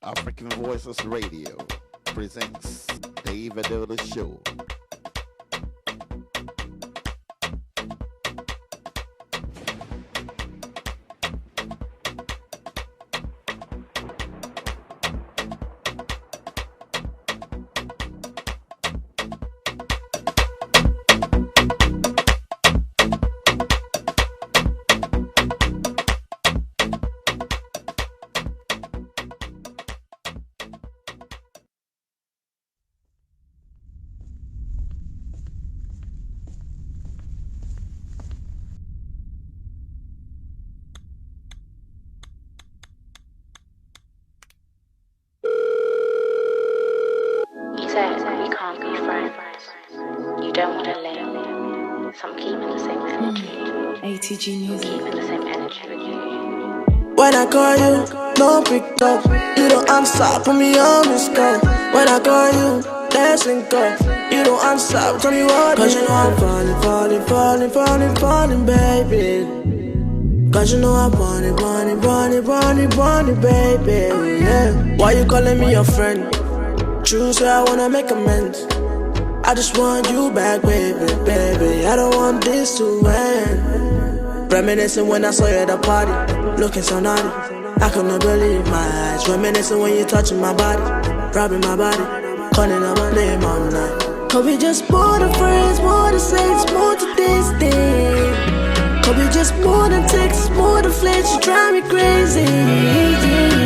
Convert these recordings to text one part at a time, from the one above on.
African Voices Radio presents David Adodo Show. You said we can't be friends. You don't want to live. So I'm keeping the same energy. ATG music. Keeping the same energy with you. When I call you, no pick up. You don't answer, put me on this call. When I call you, let's link up. You don't answer, tell me what. Cause you know I'm falling, baby. Cause you know I'm bunny, baby. Yeah. Why you calling me your friend? True, say I wanna make amends. I just want you back, baby. I don't want this to end. Reminiscing when I saw you at the party, looking so naughty. I couldn't believe my eyes. Reminiscing when you touching my body, rubbing my body, calling out my name all night. Cause we just more than friends, more than saints, more to this thing. Cause we just more than texts, more than flesh. You drive me crazy,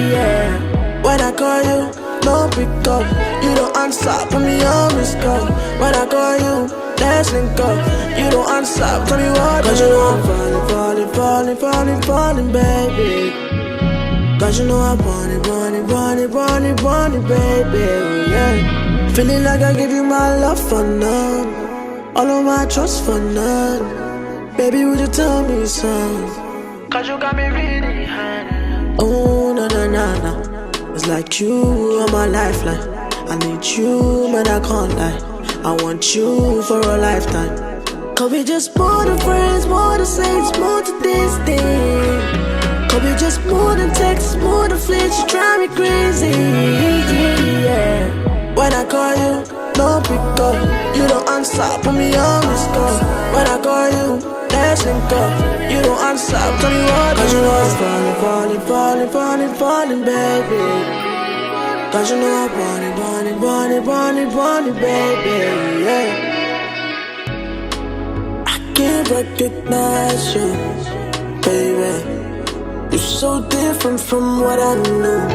yeah. When I call you, no pick up. You don't answer, put me on this call. When I call you, let's link up. You don't answer, tell me what. Cause you know I'm falling, baby. Cause you know I'm bunny, baby, yeah. Feeling like I give you my love for none, all of my trust for none. Baby, would you tell me something? Cause you got me really high. Oh, no. It's like you are my lifeline. I need you, but I can't lie. I want you for a lifetime. Cause we just more than friends, more than saints, more to this thing. Cause we just more than texts, more than flesh. You drive me crazy, yeah. When I call you, no pick up. You don't answer, put me on this call. When I call you, let's link up. You don't answer, tell me what. Cause you know I'm falling, baby. Cause you know I'm bunny, baby, yeah. I can't recognize you, baby. You're so different from what I knew.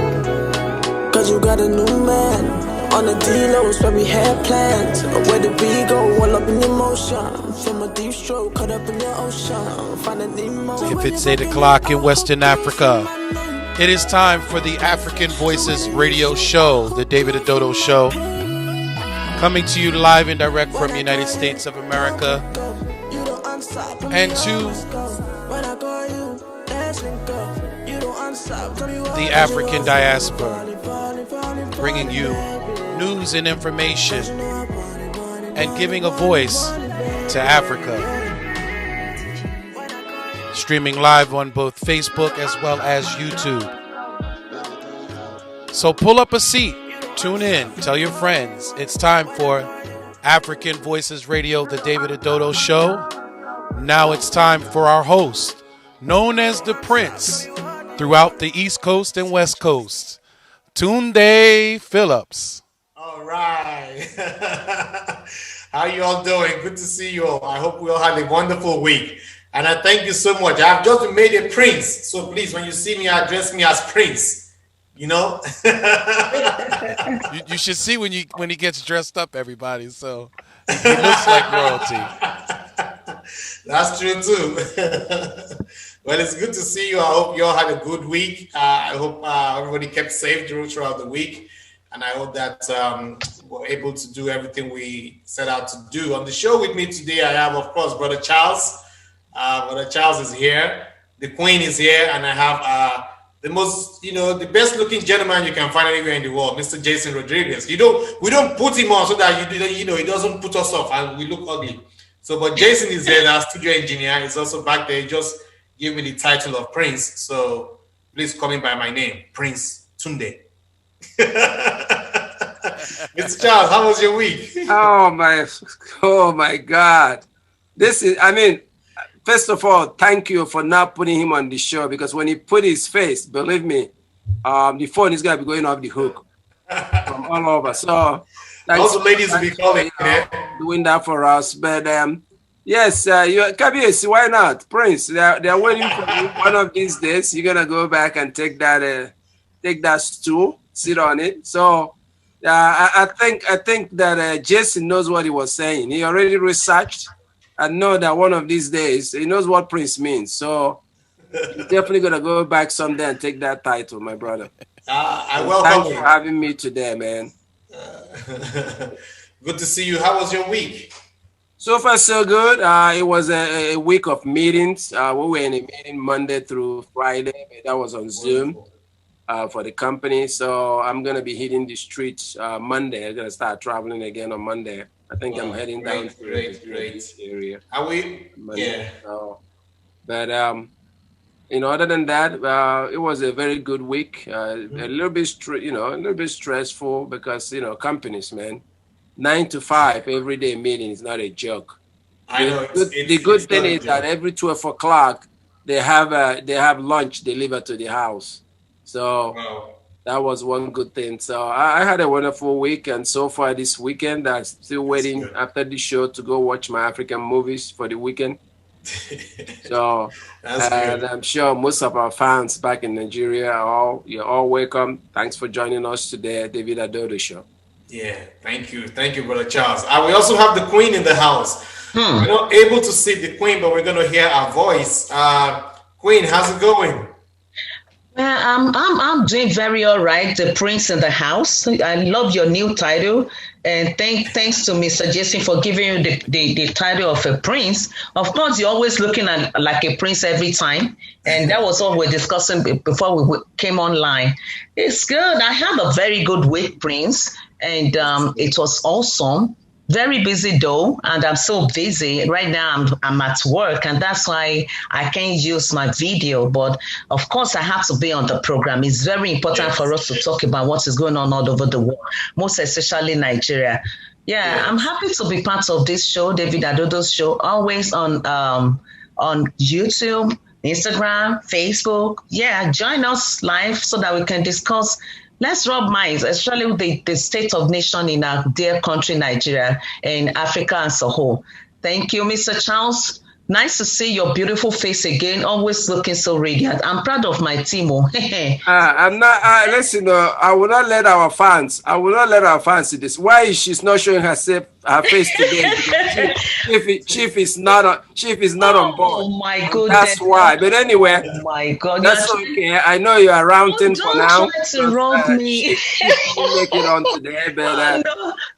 Cause you got a new man. On the deal, was where we had plans. Where did we go? All up in emotion. From a deep stroke, caught up in the ocean. Finding Nemo. If it's 8 o'clock in Western Africa, it is time for the African Voices Radio Show, the David Adodo Show. Coming to you live and direct from the United States of America. And to the African diaspora, bringing you news and information and giving a voice to Africa. Streaming live on both Facebook as well as YouTube. So pull up a seat, tune in, tell your friends. It's time for African Voices Radio, the David Adodo Show. Now it's time for our host, known as the Prince, throughout the East Coast and West Coast, Tunde Phillips. All right. How you all doing? Good to see you all. I hope we all had a wonderful week. And I thank you so much. I've just been made a prince. So please, when you see me, address me as Prince. You know? you should see when he gets dressed up, everybody. So he looks like royalty. That's true too. Well, it's good to see you. I hope you all had a good week. I hope everybody kept safe throughout the week. And I hope that we're able to do everything we set out to do. On the show with me today, I have, of course, Brother Charles. Brother Charles is here. The Queen is here. And I have the most, the best looking gentleman you can find anywhere in the world, Mr. Jason Rodriguez. We don't put him on so that he doesn't put us off and we look ugly. So, but Jason is there, our studio engineer. He's also back there. He just gave me the title of Prince. So please call me by my name, Prince Tunde. Mr. Charles, how was your week? Oh my God. This is, I mean, first of all, thank you for not putting him on the show, because when he put his face, believe me, the phone is going to be going off the hook from all over. So, All the ladies will be calling, doing that for us. But yes, Kabiesi, why not? Prince, they're waiting for you. One of these days, you're going to go back and take that stool, sit on it. So, I think that Jason knows what he was saying. He already researched and know that one of these days he knows what Prince means. So he's definitely gonna go back someday and take that title, my brother. I welcome Thanks you for having me today, man. Good to see you. How was your week? So far, so good. It was a week of meetings. We were in a meeting Monday through Friday. That was on Zoom. For the company, so I'm gonna be hitting the streets Monday. I'm gonna start traveling again on Monday. I think I'm heading down to this area. Are we? Monday. Yeah. So, but other than that, it was a very good week. A little bit, a little bit stressful because companies, man, 9 to 5 every day meeting is not a joke. I know. The good thing is that every 12 o'clock they have lunch delivered to the house. So that was one good thing. So I had a wonderful week, and so far this weekend, I'm still waiting after the show to go watch my African movies for the weekend. So and I'm sure most of our fans back in Nigeria you're all welcome. Thanks for joining us today, David Adodo Show. Yeah, thank you, brother Charles. We also have the Queen in the house. We're not able to see the Queen, but we're going to hear her voice. Queen, how's it going? Well, I'm doing very all right. The Prince in the house. I love your new title, and thanks to Mr. Jason for giving you the title of a prince. Of course, you're always looking at like a prince every time, and that was what we're discussing before we came online. It's good. I had a very good week, Prince, and it was awesome. Very busy though, and I'm so busy right now. I'm at work, and that's why I can't use my video. But of course, I have to be on the program. It's very important for us to talk about what is going on all over the world, most especially Nigeria. Yeah, I'm happy to be part of this show, David Adodo Show, always on YouTube, Instagram, Facebook. Yeah, join us live so that we can discuss. Let's rub minds, especially the state of nation in our dear country, Nigeria, and Africa as a whole. Thank you, Mr. Charles. Nice to see your beautiful face again, always looking so radiant. I'm proud of my team. I'm not, listen, I will not let our fans see this. Why is she not showing her face today? Chief is not on board. Oh my goodness. That's why. But anyway, oh my God, that's okay. I know you are ranting for now. Don't try to rob me. She make it on today, but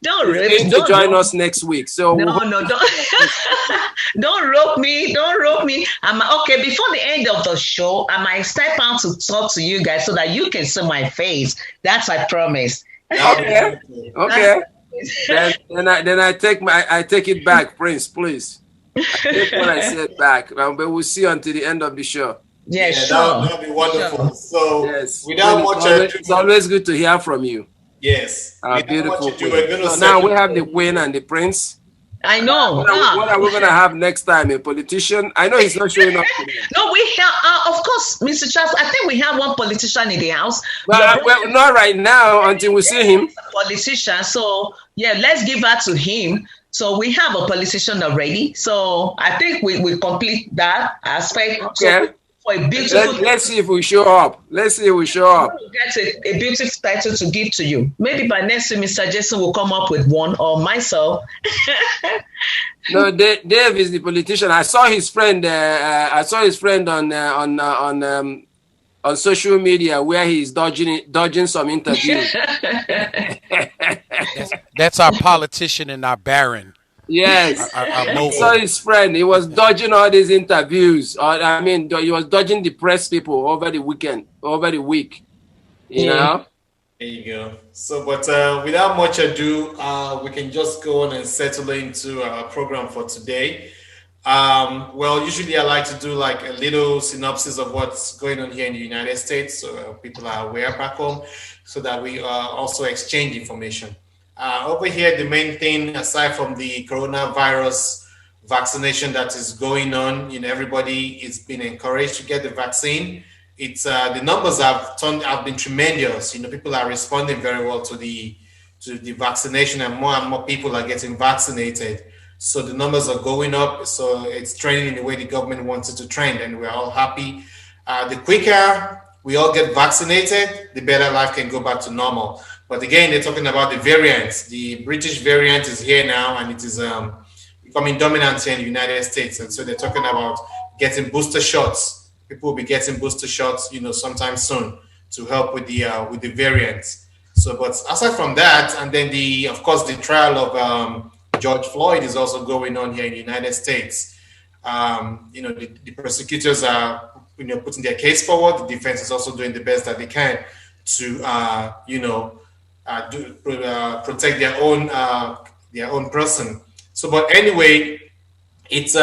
don't join us next week. So don't rope me. Don't rope me. Okay. Before the end of the show, I might step out to talk to you guys so that you can see my face. That's I promise. Okay. Then I take it back, Prince, please. I take what I said back. But we'll see you until the end of the show. Yeah, sure. That'll be wonderful. Sure. So yes. Without much ado, it's always good to hear from you. Yes. Beautiful Queen. So now we have the Queen and the Prince. I know. What are we going to have next time? A politician? I know he's not showing up today. No, we have, of course, Mr. Charles, I think we have one politician in the house. Well, not right now until we see him. Politician. So, yeah, let's give that to him. So we have a politician already. So I think we complete that aspect. Okay. So, for a beautiful let's see if we show up. Let's see if we show up. We'll get a beautiful title to give to you. Maybe by next week, Mr. Jason will come up with one, or myself. No, Dave is the politician. I saw his friend. On social media where he's dodging some interviews. That's our politician and our baron. Yes, I saw his friend. He was dodging all these interviews. He was dodging the press people over the week. You know. There you go. So, but without much ado, we can just go on and settle into our program for today. Well, usually I like to do like a little synopsis of what's going on here in the United States, so people are aware back home, so that we also exchange information. Over here, the main thing, aside from the coronavirus vaccination that is going on, everybody is being encouraged to get the vaccine. It's the numbers have been tremendous. People are responding very well to the vaccination, and more people are getting vaccinated. So the numbers are going up. So it's trending in the way the government wants it to trend, and we're all happy. The quicker we all get vaccinated, the better life can go back to normal. But again, they're talking about the variants. The British variant is here now, and it is becoming dominant here in the United States. And so they're talking about getting booster shots. People will be getting booster shots, sometime soon to help with the variants. So, but aside from that, and then of course, the trial of George Floyd is also going on here in the United States. The prosecutors are, putting their case forward. The defense is also doing the best that they can to, protect their own person. So, but anyway, it's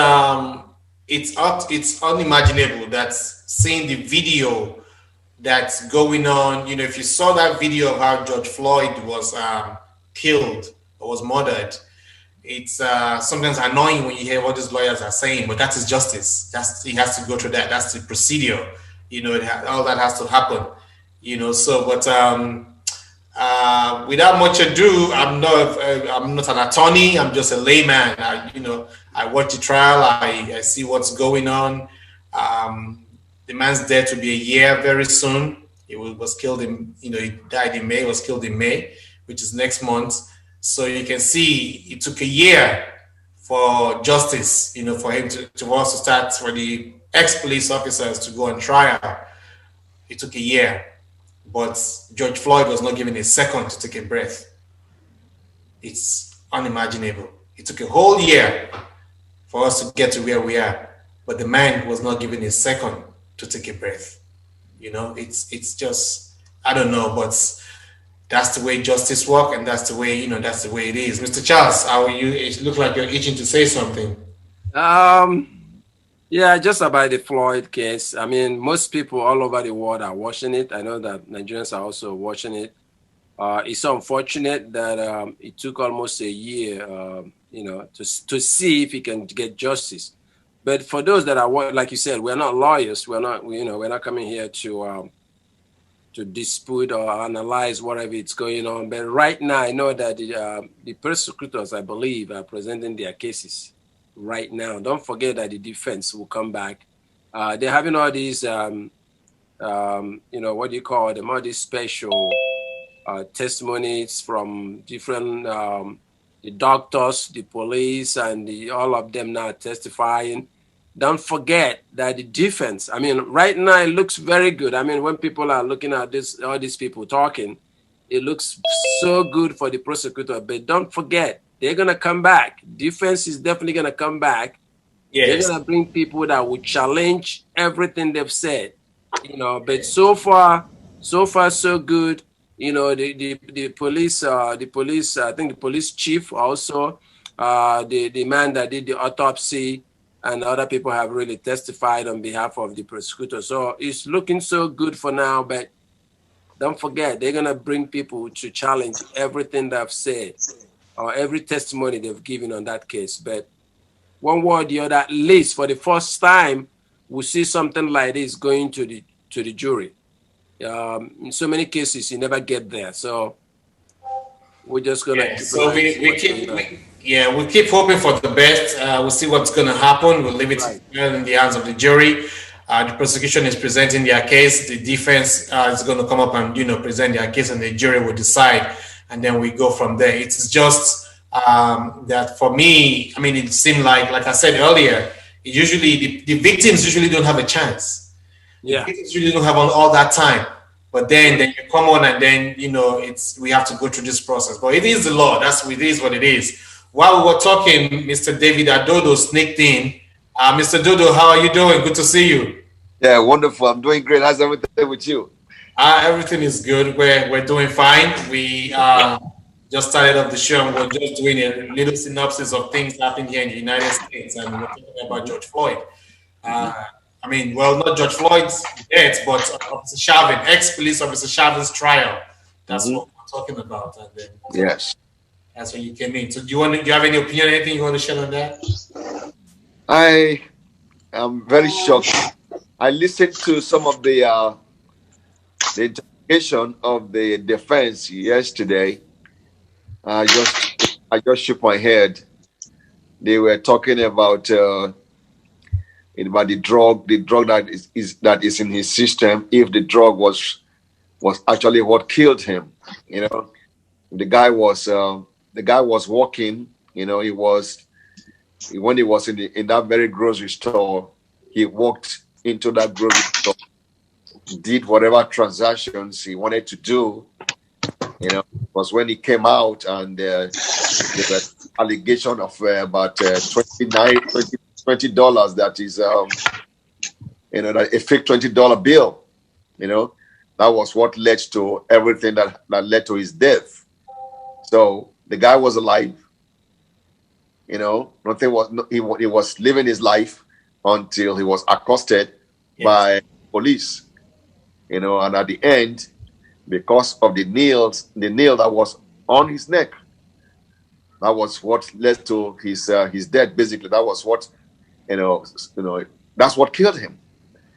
unimaginable that seeing the video that's going on. If you saw that video of how George Floyd was killed or was murdered, it's sometimes annoying when you hear what these lawyers are saying, but that is justice. He has to go through that. That's the procedure. All that has to happen. So, but without much ado, I'm not an attorney. I'm just a layman. I watch the trial. I see what's going on. The man's dead to be a year very soon. He was killed he died in May. Was killed in May, which is next month. So you can see it took a year for justice, for him to also start, for the ex-police officers to go on trial. It took a year, but George Floyd was not given a second to take a breath. It's unimaginable. It took a whole year for us to get to where we are, but the man was not given a second to take a breath. It's just, I don't know, but that's the way justice works, and that's the way, that's the way it is. Mr. Charles, how are you? It looks like you're itching to say something. Yeah, just about the Floyd case. I mean, most people all over the world are watching it. I know that Nigerians are also watching it. It's unfortunate that it took almost a year, to see if he can get justice. But for those that are, like you said, we're not lawyers. We're not coming here to dispute or analyze whatever it's going on. But right now, I know that the prosecutors, I believe, are presenting their cases right now. Don't forget that the defense will come back. They're having all these, what do you call them? All these special testimonies from different the doctors, the police, and all of them now testifying. Don't forget that the defense, I mean, right now it looks very good. I mean, when people are looking at all these people talking, it looks so good for the prosecutor. But don't forget, they're going to come back. Defense is definitely going to come back. Yes. They're going to bring people that will challenge everything they've said. But so far, so good. The police, I think the police chief also, the man that did the autopsy, and other people have really testified on behalf of the prosecutor. So it's looking so good for now, but don't forget, they're going to bring people to challenge everything they've said or every testimony they've given on that case. But one way or the other, at least for the first time, we'll see something like this going to the jury. In so many cases, you never get there. So we're just going to we keep hoping for the best. We'll see what's going to happen. We'll leave it in the hands of the jury. The prosecution is presenting their case. The defense is going to come up and present their case, and the jury will decide, and then we go from there. It's just that for me, I mean, it seemed like I said earlier, usually the victims usually don't have a chance. Yeah, the victims usually don't have all that time. But then you come on, and then we have to go through this process. But it is the law. It is what it is. While we were talking, Mr. David Adodo sneaked in. Mr. Dodo, how are you doing? Good to see you. Yeah, wonderful. I'm doing great. How's everything with you? Everything is good. We're doing fine. We just started off the show and we're just doing a little synopsis of things happening here in the United States, and we're talking about George Floyd. I mean, well, not George Floyd's death, but Officer Chauvin, ex-police officer Chauvin's trial. That's what we're talking about. And then, yes, that's when you came in. So, do you have any opinion, anything you want to share on that? I am very shocked. I listened to some of the interrogation of the defense yesterday. I just shook my head. They were talking about the drug that is in his system. If the drug was actually what killed him, the guy was walking. When he was in that very grocery store, he walked into that grocery store, did whatever transactions he wanted to do. Was when he came out, and there was allegation of about $20 that is that a fake $20 bill. That was what led to everything that led to his death. So the guy was alive. Nothing was. He was living his life until he was accosted by police. And at the end, because of the nail that was on his neck, that was what led to his death. Basically, that was what that's what killed him.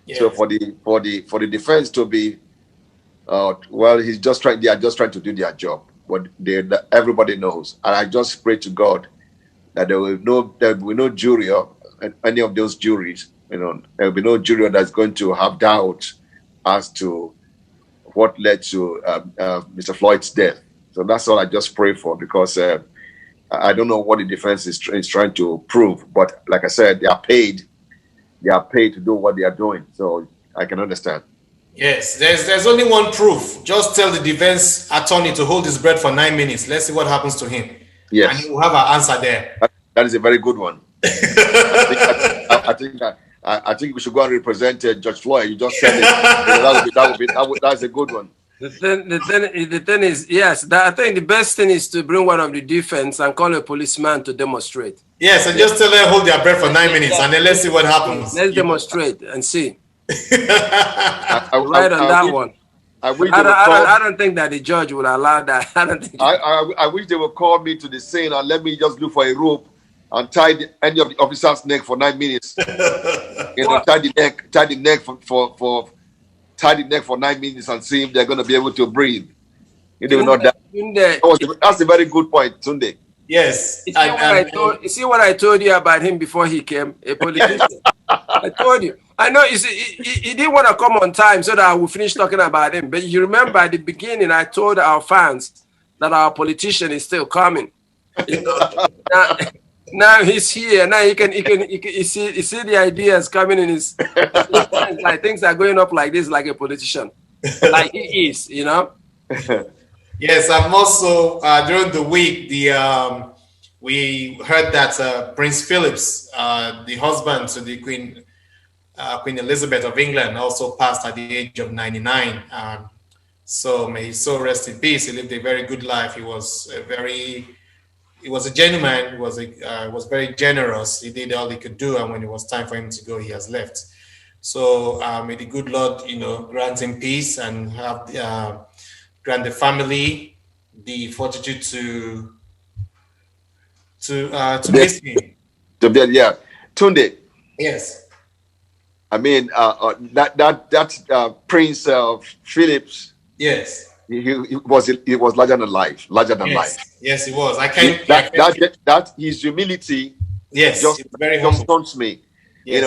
Yes. So for the defense to be, he's just trying. They are just trying to do their job. But everybody knows, and I just pray to God that there will be no jury or any of those juries. There will be no jury that's going to have doubts as to what led to Mr. Floyd's death. So that's all I just pray for, because I don't know what the defense is trying to prove. But like I said, they are paid to do what they are doing. So I can understand. Yes, there's only one proof. Just tell the defense attorney to hold his breath for 9 minutes. Let's see what happens to him. Yes. And we'll have our answer there. That is a very good one. I think we should go and represent George Floyd. You just said it. That's a good one. The thing is, yes, I think the best thing is to bring one of the defense and call a policeman to demonstrate. Yes, and just tell them hold their breath for 9 minutes, and then let's see what happens. Let's demonstrate and see. Right on that one. I don't think that the judge would allow that. I wish they would call me to the scene and let me just look for a rope and tie any of the officer's neck for 9 minutes. Tie the neck for 9 minutes and see if they're going to be able to breathe. If they will not die. That's a very good point, Tunde. Yes. You see what I told you about him before he came? A politician. I told you. I know he didn't want to come on time so that I would finish talking about him. But you remember at the beginning, I told our fans that our politician is still coming. Now he's here. Now you see the ideas coming in his like things are going up like this, like a politician, like he is, Yes, I'm also during the week we heard that Prince Phillips, the husband to the Queen Elizabeth of England, also passed at the age of 99. So may his soul rest in peace. He lived a very good life. He was a gentleman. He was very generous. He did all he could do, and when it was time for him to go, he has left. So may the good Lord, grant him peace and have grant the family the fortitude to miss him. Yeah, Tunde. Yes. I mean that Prince Phillips. Yes. He was larger than life. Yes, he was. That his humility. Yes, just very humble. Stuns me. Yes.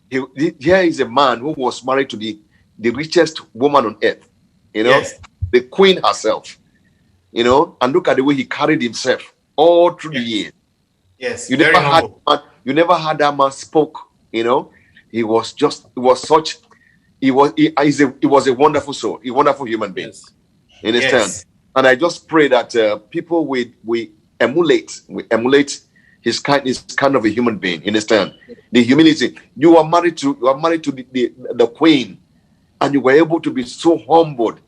Here is a man who was married to the richest woman on earth. Yes. The Queen herself. And look at the way he carried himself all through the years. Yes. You never had that man spoke. He was a wonderful soul, a wonderful human being. Yes. You understand? Yes. And I just pray that people we emulate his kind of a human being. You understand? The humility. You are married to the Queen, and you were able to be so humbled.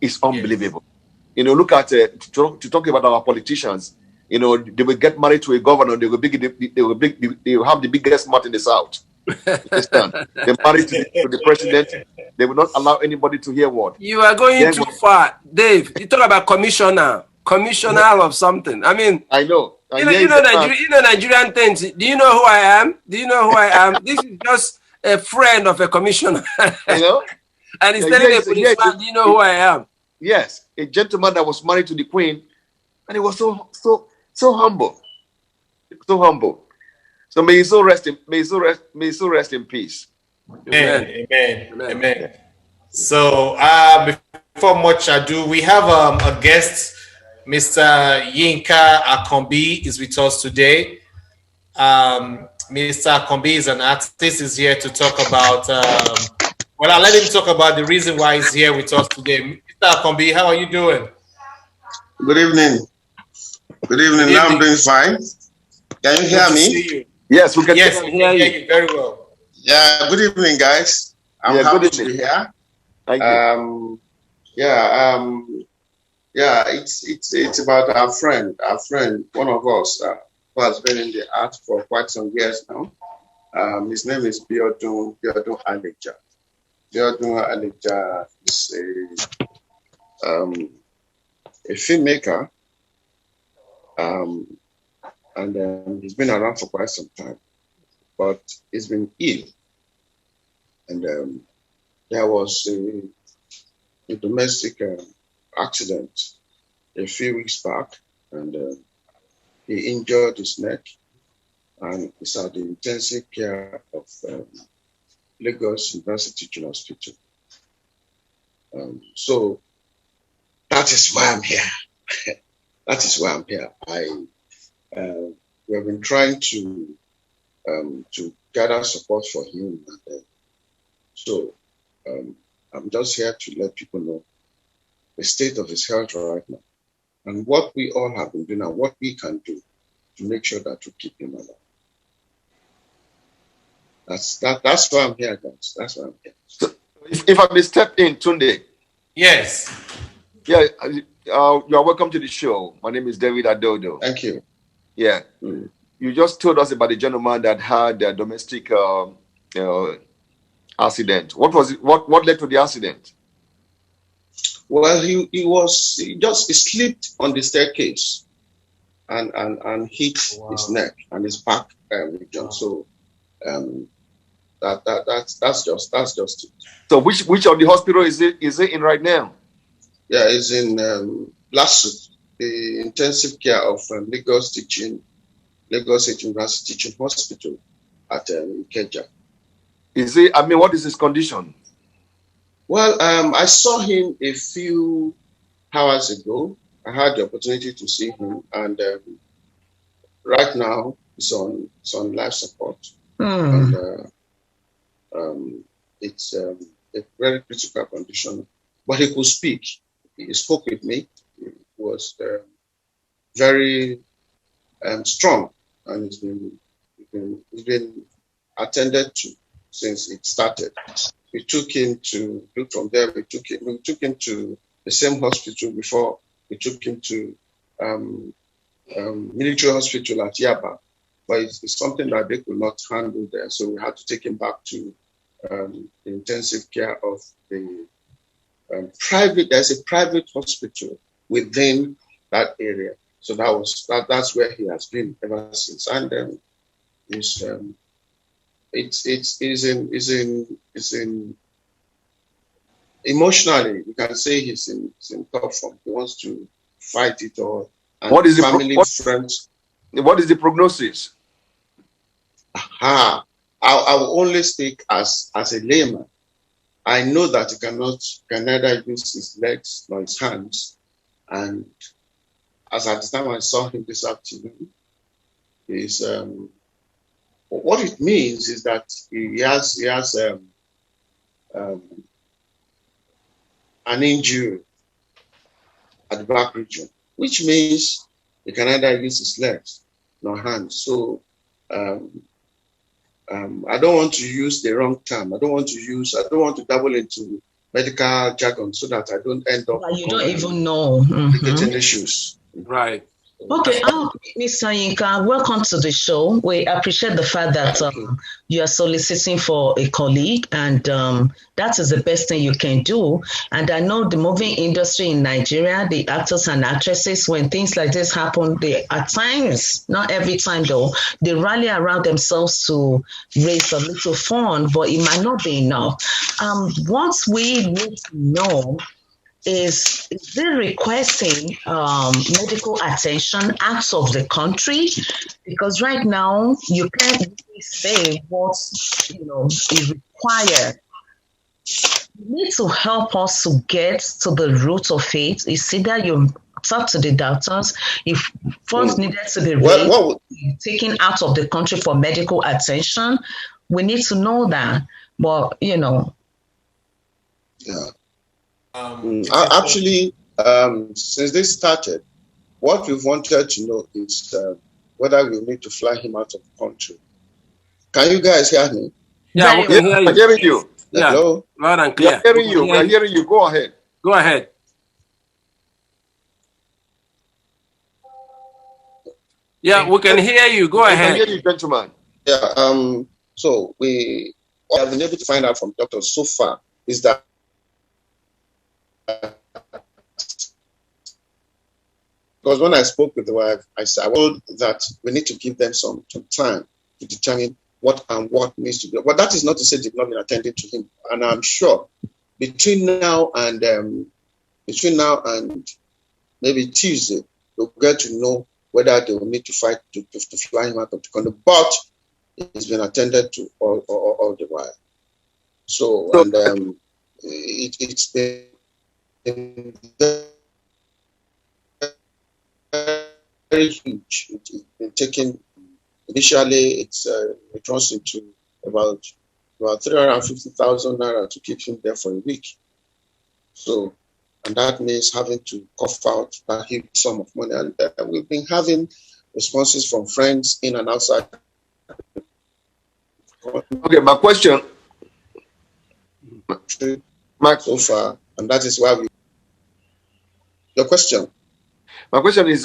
It's unbelievable. You know, look at to talk about our politicians. You know, they will get married to a governor. They will have the biggest mouth in the South. Understand? They're married to the president. They will not allow anybody to hear what. You are going too far, Dave. You talk about commissioner of something. I mean, I know. You know Nigerian things. Do you know who I am? This is just a friend of a commissioner. You know? And he's telling a policeman, do you know who I am? Yes, a gentleman that was married to the Queen, and he was so humble, so humble. So may he so rest in peace. Amen. So before much ado, we have a guest, Mr. Yinka Akombi is with us today. Mr. Akombi is an artist. Is here to talk about. I'll let him talk about the reason why he's here with us today. Mr. Akombi, how are you doing? Good evening. Now I'm doing fine. Can you hear me? Yes, we can hear you very well. Yeah, good evening, guys. I'm happy to be here. Thank you. It's about our friend, one of us who has been in the art for quite some years now. His name is Desola Aina. Desola Aina is a filmmaker, and he's been around for quite some time, but he's been ill. And there was a domestic accident a few weeks back, and he injured his neck, and he's at the intensive care of Lagos University Teaching Hospital. So that is why I'm here. We have been trying to gather support for him, and so I'm just here to let people know the state of his health right now, and what we all have been doing and what we can do to make sure that we keep him alive. That's why I'm here, guys. That's why I'm here. So if I may step in, Tunde. Yes. Yeah, you are welcome to the show. My name is David Adodo. Thank you. Yeah. Mm. You just told us about the gentleman that had a domestic accident. What was it? What led to the accident? Well, he slipped on the staircase and hit his neck and his back region. So that's just it. So which of the hospital is it in right now? Yeah, it's in LASU, the intensive care of Lagos University Teaching Hospital at Ikeja. What is his condition? Well, I saw him a few hours ago. I had the opportunity to see him, and right now he's on life support. And it's a very critical condition. But he could speak. He spoke with me. He was very strong, and he's been attended to since it started. We took him to the same hospital before we took him to military hospital at Yaba, but it's something that they could not handle there, so we had to take him back to the intensive care of the private. There's a private hospital within that area, so that's where he has been ever since, and it's in emotionally, we can say he's in tough form. He wants to fight it all. And what is friends? What is the prognosis? I will only speak as a layman. I know that he can neither use his legs nor his hands. And as at the time I saw him this afternoon, what it means is that he has an injury at the back region, which means he can neither use his legs nor hands. So I don't want to use the wrong term. I don't want to dabble into medical jargon so that I don't end up. You don't even know. Getting issues. Right. Okay, Mr. Yinka, welcome to the show. We appreciate the fact that you are soliciting for a colleague, and that is the best thing you can do. And I know the movie industry in Nigeria, the actors and actresses, when things like this happen, they at times, not every time though, they rally around themselves to raise a little fund, but it might not be enough. What we need to know is they requesting medical attention out of the country, because right now you can't really say what is required. You need to help us to get to the root of it. It's either you talk to the doctors, if funds needed to be taken out of the country for medical attention, we need to know that. But yeah. Actually, since this started, what we've wanted to know is whether we need to fly him out of the country. Can you guys hear me? Yeah, we can hear you. I'm hearing you. Yeah, hello? loud and clear. We're hearing you. Go ahead. Go ahead. Yeah, we can hear you. Go ahead. I can hear you, gentlemen. Yeah. So we have been able to find out from doctors so far is that because when I spoke with the wife, I told that we need to give them some time to determine what needs to be. But that is not to say they've not been attending to him. And I'm sure between now and maybe Tuesday, we'll get to know whether they will need to fight to fly him out of the country. But it's been attended to all the while. So and it's been very huge. It's been taken initially. It runs into about 350,000 naira to keep him there for a week. So, and that means having to cough out that huge sum of money. And we've been having responses from friends in and outside. Okay, my question. So far, and that is why we. Your question. My question is,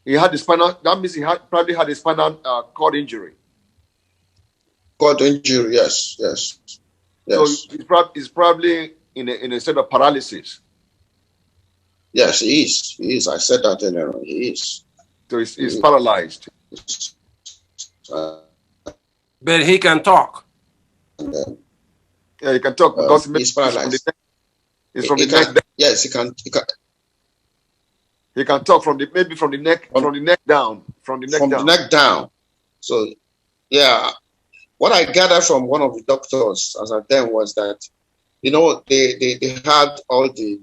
he had the spinal. That means he probably had a spinal cord injury. Cord injury, yes. So he's probably in a state of paralysis. Yes, he is. He is. I said that earlier. He is. So he's paralyzed. But he can talk. Yeah, he can talk because he's paralyzed. He's from the neck down. Yes, he can. He can talk from the neck down. From the neck down. So, yeah, what I gathered from one of the doctors as at then was that, they had all the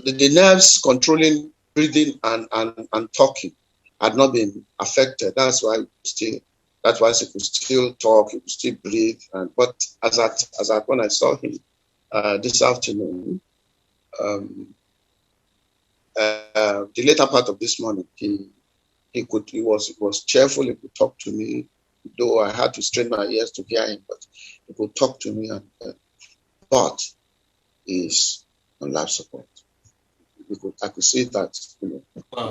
nerves controlling breathing and talking had not been affected. That's why he could still talk, he could still breathe. But as at when I saw him this afternoon, the later part of this morning, he was cheerful. He could talk to me, though I had to strain my ears to hear him. But he could talk to me, but he's on life support. I could see that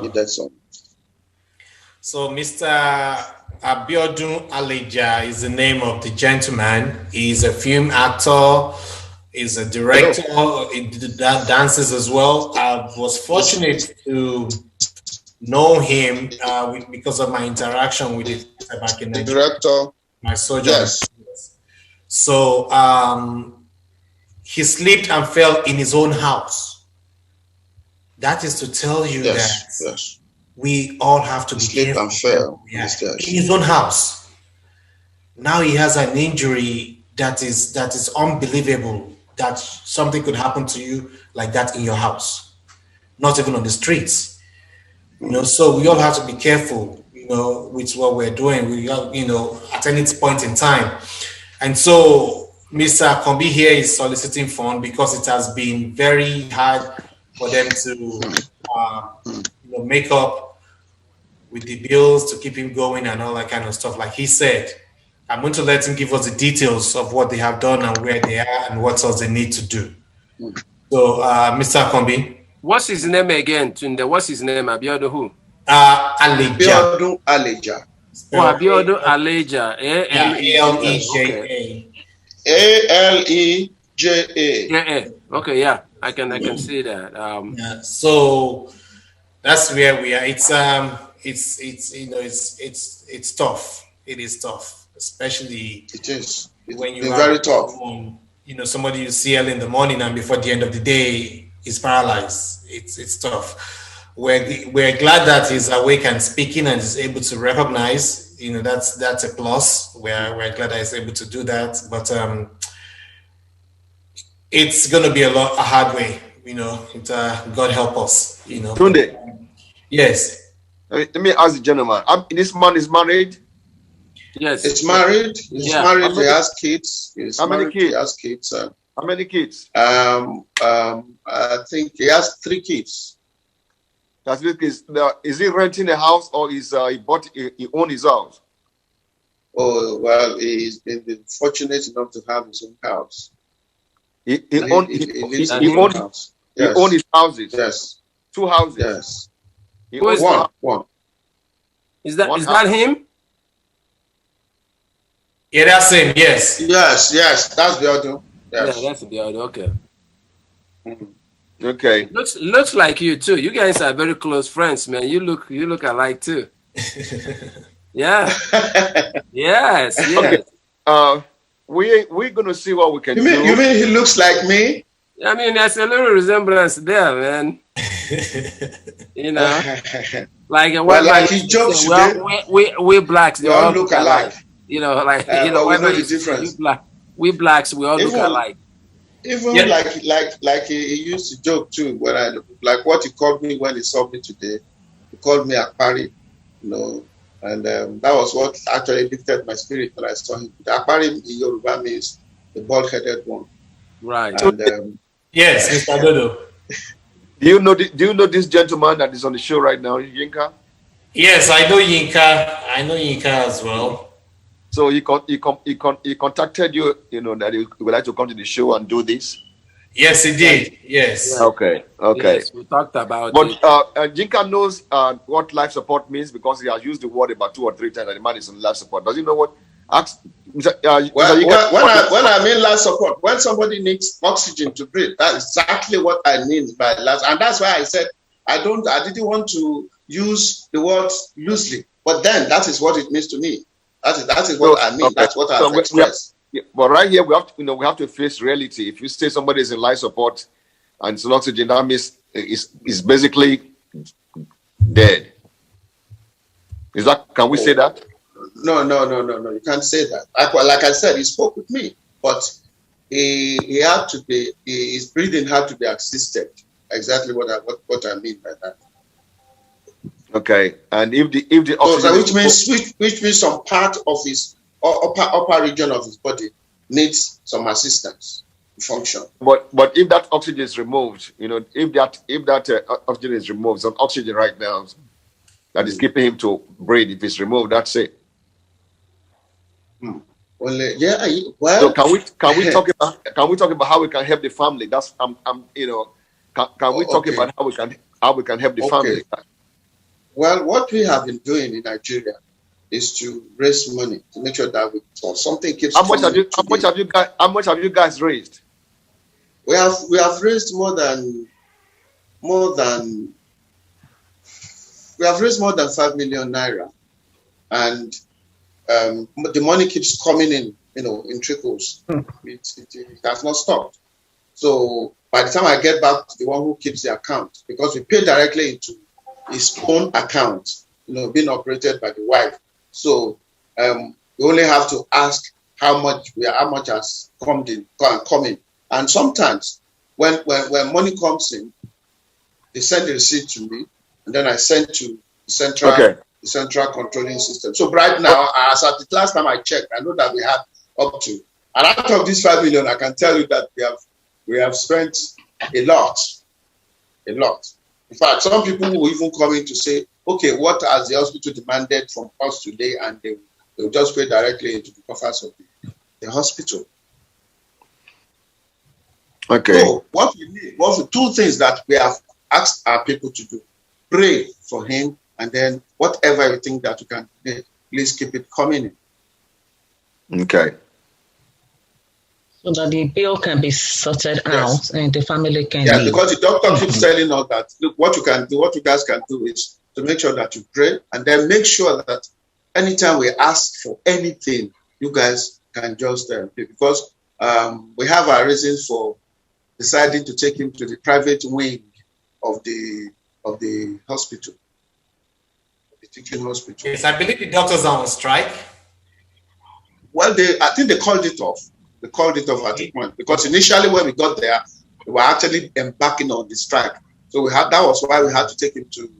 he did some. So Mr. Abiodun Aleja is the name of the gentleman. He's a film actor. He's a director. He dances as well. I was fortunate to know him because of my interaction with it back in the director. My sojourn. Yes. So he slipped and fell in his own house. That is to tell you that we all have to be careful. And fell. Yeah. In his own house. Now he has an injury that is unbelievable. That something could happen to you like that in your house, not even on the streets. So we all have to be careful, with what we're doing. We are, at any point in time. And so Mr. Kombi here is soliciting fund because it has been very hard for them to, make up with the bills to keep him going and all that kind of stuff. Like he said, I'm going to let him give us the details of what they have done and where they are and what else they need to do. So, Mr. Akombi. What's his name again, Tunde? What's his name? Abiodun who? Aleja. Abiodun Aleja. Oh, Abiodun Aleja. A-L-E-J-A. A-L-E-J-A. Yeah. Okay, yeah. I can see that. Yeah, so that's where we are. It's tough. It is tough, especially It's when you are very tough. Somebody you see early in the morning and before the end of the day is paralyzed. It's tough. We're glad that he's awake and speaking and is able to recognize. That's a plus. We're glad that he's able to do that. But it's gonna be a hard way. God help us. Tunde. Yes. Let me ask the gentleman. This man is married. Yes. He's married. He's married. He has kids. How many kids? He has kids. How many kids? I think he has 3 kids. That's because is he renting a house or he owns his house? Oh well, he's been fortunate enough to have his own house. He owns his houses. Yes. 2 houses. Yes. He owns one. Is that him? Yeah, that's him. Yes. Yes. That's the other. Yes. Yeah, that's the other. Okay. Okay. Looks like you too. You guys are very close friends, man. You look alike too. Yeah. Yes. Okay. We're gonna see what we can do. You mean he looks like me? I mean, there's a little resemblance there, man. Like he jokes today. We blacks, they all look alike. We know the difference. We blacks, we all look alike. Even like he used to joke too when like what he called me when he saw me today. He called me Akpari, and that was what actually lifted my spirit when I saw him. Akpari in Yoruba means the bald-headed one. Right. And, yes, Mr. Adodo. Do you know this gentleman that is on the show right now, Yinka? Yes, I know Yinka. I know Yinka as well. So he contacted you, that he would like to come to the show and do this. Yes, he did. Yes. Okay. Yes, we talked about it. But Yinka knows what life support means because he has used the word about 2 or 3 times that the man is on life support. Does he know what? When I mean life support, when somebody needs oxygen to breathe, that's exactly what I mean by life. And that's why I said I didn't want to use the word loosely, but then that is what it means to me. That is what I mean. Okay. That's what I express. But right here, we have to face reality. If you say somebody is in life support and it's on oxygen, that means is basically dead. Can we say that? No. You can't say that. Like I said, he spoke with me, but he had to be. His breathing had to be assisted. Exactly what I mean by that. Okay, and if the oxygen, which means some part of his upper region of his body needs some assistance to function. But if that oxygen is removed, if that oxygen is removed, some oxygen right now that is keeping him to breathe. If it's removed, that's it. Well, well. So can we talk about how we can help the family? That's can we talk about how we can help the family? Well, what we have been doing in Nigeria is to raise money to make sure that something keeps. How much have you guys raised? We have raised more than 5 million naira, and the money keeps coming in, in trickles. It has not stopped. So by the time I get back to the one who keeps the account, because we pay directly into his own account, being operated by the wife. So we only have to ask how much has come in. And sometimes when money comes in, they send the receipt to me, and then I send to the central controlling system. So right now, as at the last time I checked, I know that we have up to, and out of this 5 million, I can tell you that we have spent a lot. In fact, some people will even come in to say, okay, what has the hospital demanded from us today? And They'll just pay directly into the coffers of the hospital. Okay. So what we need, two things that we have asked our people to do: pray for him, and then whatever you think that you can do, please keep it coming in. Okay. So that the bill can be sorted out and the family can live. Because the doctor keeps telling us that, look, what you can do, what you guys can do is to make sure that you pray, and then make sure that anytime we ask for anything, you guys can just pay. Because we have our reasons for deciding to take him to the private wing of the hospital, the teaching hospital. Yes, I believe the doctors are on strike. Well, I think they called it off. They called it off at the point, because initially when we got there, we were actually embarking on the strike. So that was why we had to take him to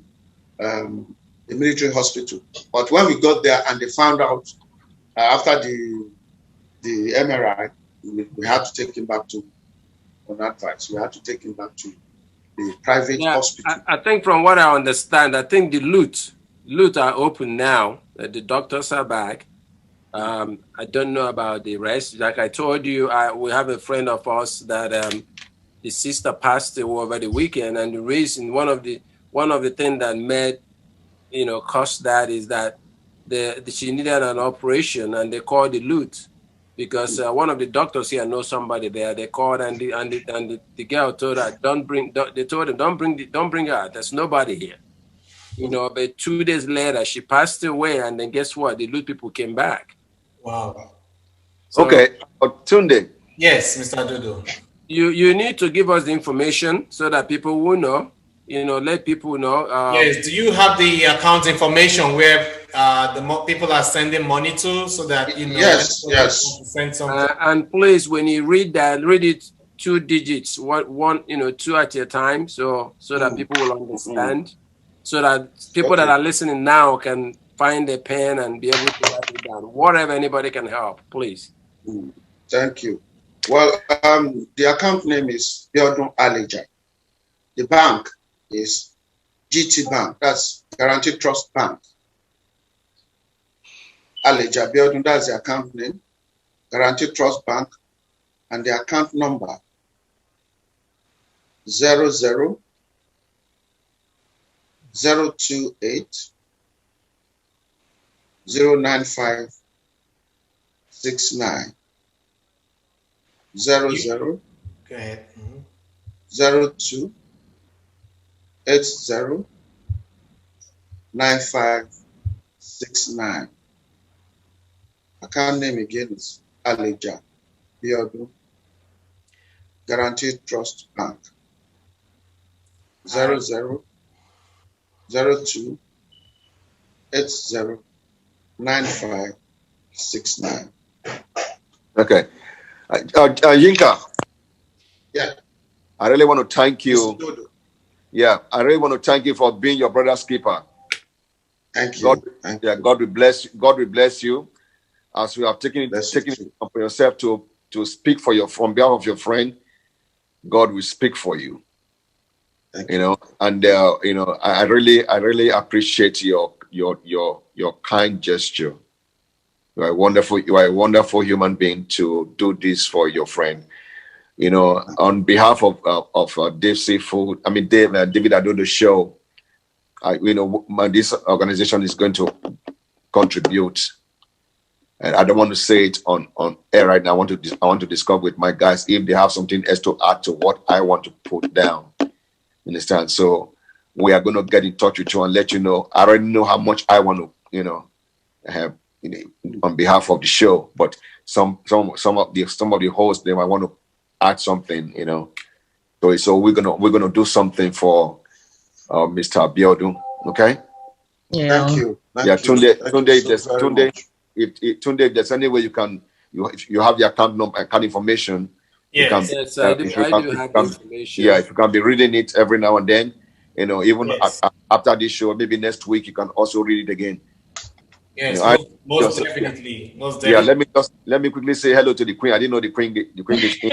the military hospital. But when we got there and they found out after the MRI, we had to take him back to, on advice, we had to take him back to the private hospital. I think from what I understand, I think the loot are open now. The doctors are back. I don't know about the rest. Like I told you, we have a friend of ours that his sister passed away over the weekend, and the reason, one of the things that made, caused that is that she needed an operation, and they called the loot because one of the doctors here knows somebody there. They called, and the girl told her, don't bring her. There's nobody here. But 2 days later she passed away, and then guess what? The loot people came back. Wow. So, okay, Tunde. Yes, Mr. Adodo. You need to give us the information so that people will know. Let people know. Yes. Do you have the account information where the people are sending money to, so that Yes. Send something. And please, when you read that, read it 2 digits. One, 2 at a time, so that people will understand. So that people that are listening now can find a pen and be able to write it down. Whatever anybody can help, please. Thank you. Well, the account name is Biodun Aleja. The bank is GT Bank. That's Guaranteed Trust Bank. Aleja Biodun, that's the account name. Guaranteed Trust Bank. And the account number 00 028 095 69 00 Go ahead. 02 80 95 69. Account name again is Aleja Biodun, Guaranteed Trust Bank. 00 02 80 95 69. Okay. Yinka. Yeah. I really want to thank you. Yeah, I really want to thank you for being your brother's keeper. Thank you. God will bless you. God will bless you as you have taken it upon yourself to speak on behalf of your friend. God will speak for you. I really appreciate your kind gesture. You are a wonderful human being to do this for your friend. On behalf of Dave Seafood, David Adodo Show, this organization is going to contribute, and I don't want to say it on air right now. I want to discuss with my guys if they have something else to add to what I want to put down. Understand? So we are going to get in touch with you and let you know. I already know how much I want to, have on behalf of the show. But some of the hosts, they might want to add something, So we're gonna do something for Mr. Biodun. Okay. Yeah. Thank you. Tunde, if there's any way if you have the account number, account information. Yes, I do have information. Yeah, if you can be reading it every now and then, even after this show, maybe next week, you can also read it again. Yes, most definitely. Yeah, let me quickly say hello to the Queen. I didn't know the Queen is in.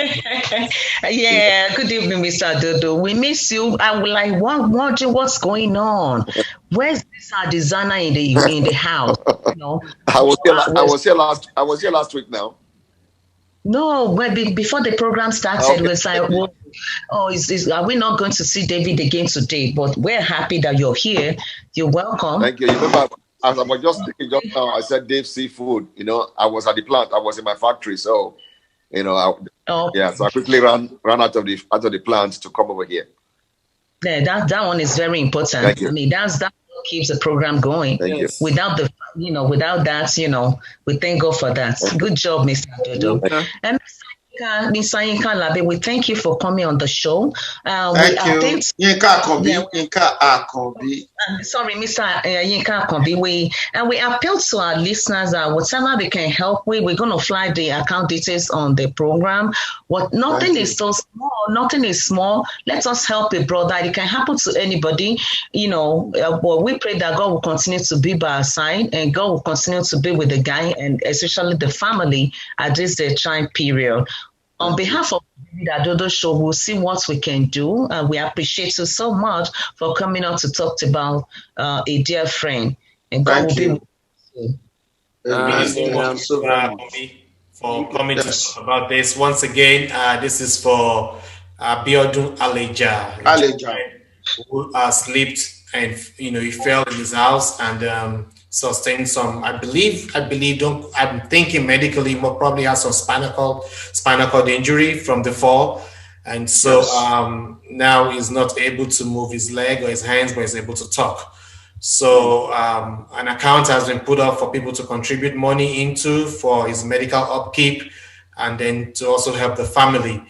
Yeah, good evening, Mr. Adodo. We miss you. I would like what's going on? Where's this our designer in the house? You know, I was here last week now. No, but before the program started, we was like, are we not going to see David again today? But we're happy that you're here. You're welcome. Thank you. You remember, as I was just thinking just now, I said Dave Seafood. You know, I was at the plant. I was in my factory, so you know, so I quickly ran out of the plant to come over here. Yeah, that one is very important. Thank you. I mean, that's what keeps the program going. Thank you. Without that, we thank God for that. Good job, Mr. Adodo. Okay. And Mr. Yinka Labe, we thank you for coming on the show. Thank you. Yinka Akobi. Sorry, Mr. Yinka Akobi. We appeal to our listeners that whatever they can help with, we're going to fly the account details on the program. Nothing is so small. Nothing is small. Let us help a brother. It can happen to anybody. But we pray that God will continue to be by our side and God will continue to be with the guy and especially the family at this time period. On behalf of the David Adodo Show, we'll see what we can do. We appreciate you so much for coming on to talk about a dear friend. And God will be with you. For coming to talk about this. Once again, this is for Abiodun Aleja, who slept and he fell in his house and sustained some. I'm thinking medically, probably has some spinal cord injury from the fall, and so now he's not able to move his leg or his hands, but he's able to talk. So an account has been put up for people to contribute money into for his medical upkeep, and then to also help the family.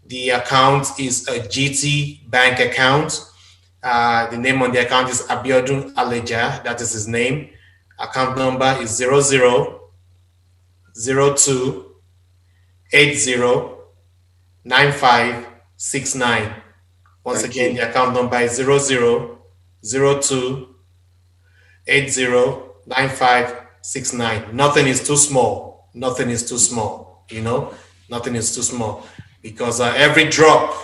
The account is a GT bank account. The name on the account is Abiodun Aleja. That is his name. Account number is 0002809569. Once again, the account number is 0002809569. Nothing is too small. Nothing is too small. Nothing is too small, because every drop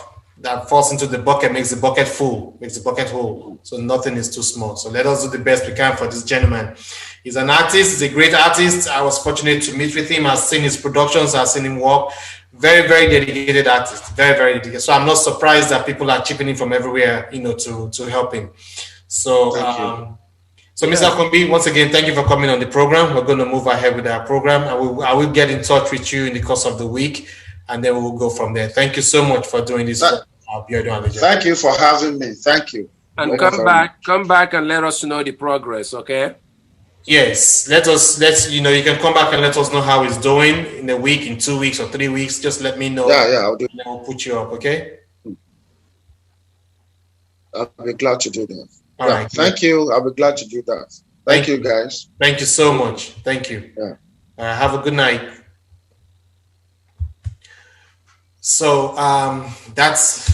that falls into the bucket makes the bucket full, makes the bucket whole. So nothing is too small. So let us do the best we can for this gentleman. He's an artist. He's a great artist. I was fortunate to meet with him. I've seen his productions. I've seen him work. Very, very dedicated artist. Very, very dedicated. So I'm not surprised that people are chipping in from everywhere, to help him. So, Mr. Akombi, once again, thank you for coming on the program. We're going to move ahead with our program. I will get in touch with you in the course of the week, and then we'll go from there. Thank you so much for doing this. Thank you for having me. Thank you. And come back and let us know the progress, okay? Yes, you can come back and let us know how it's doing in a week, in 2 weeks or 3 weeks. Just let me know. Yeah, I'll do it. We'll put you up, okay? I'll be glad to do that. All right. Thank you. I'll be glad to do that. Thank you, guys. Thank you so much. Thank you. Yeah. Have a good night. So that's,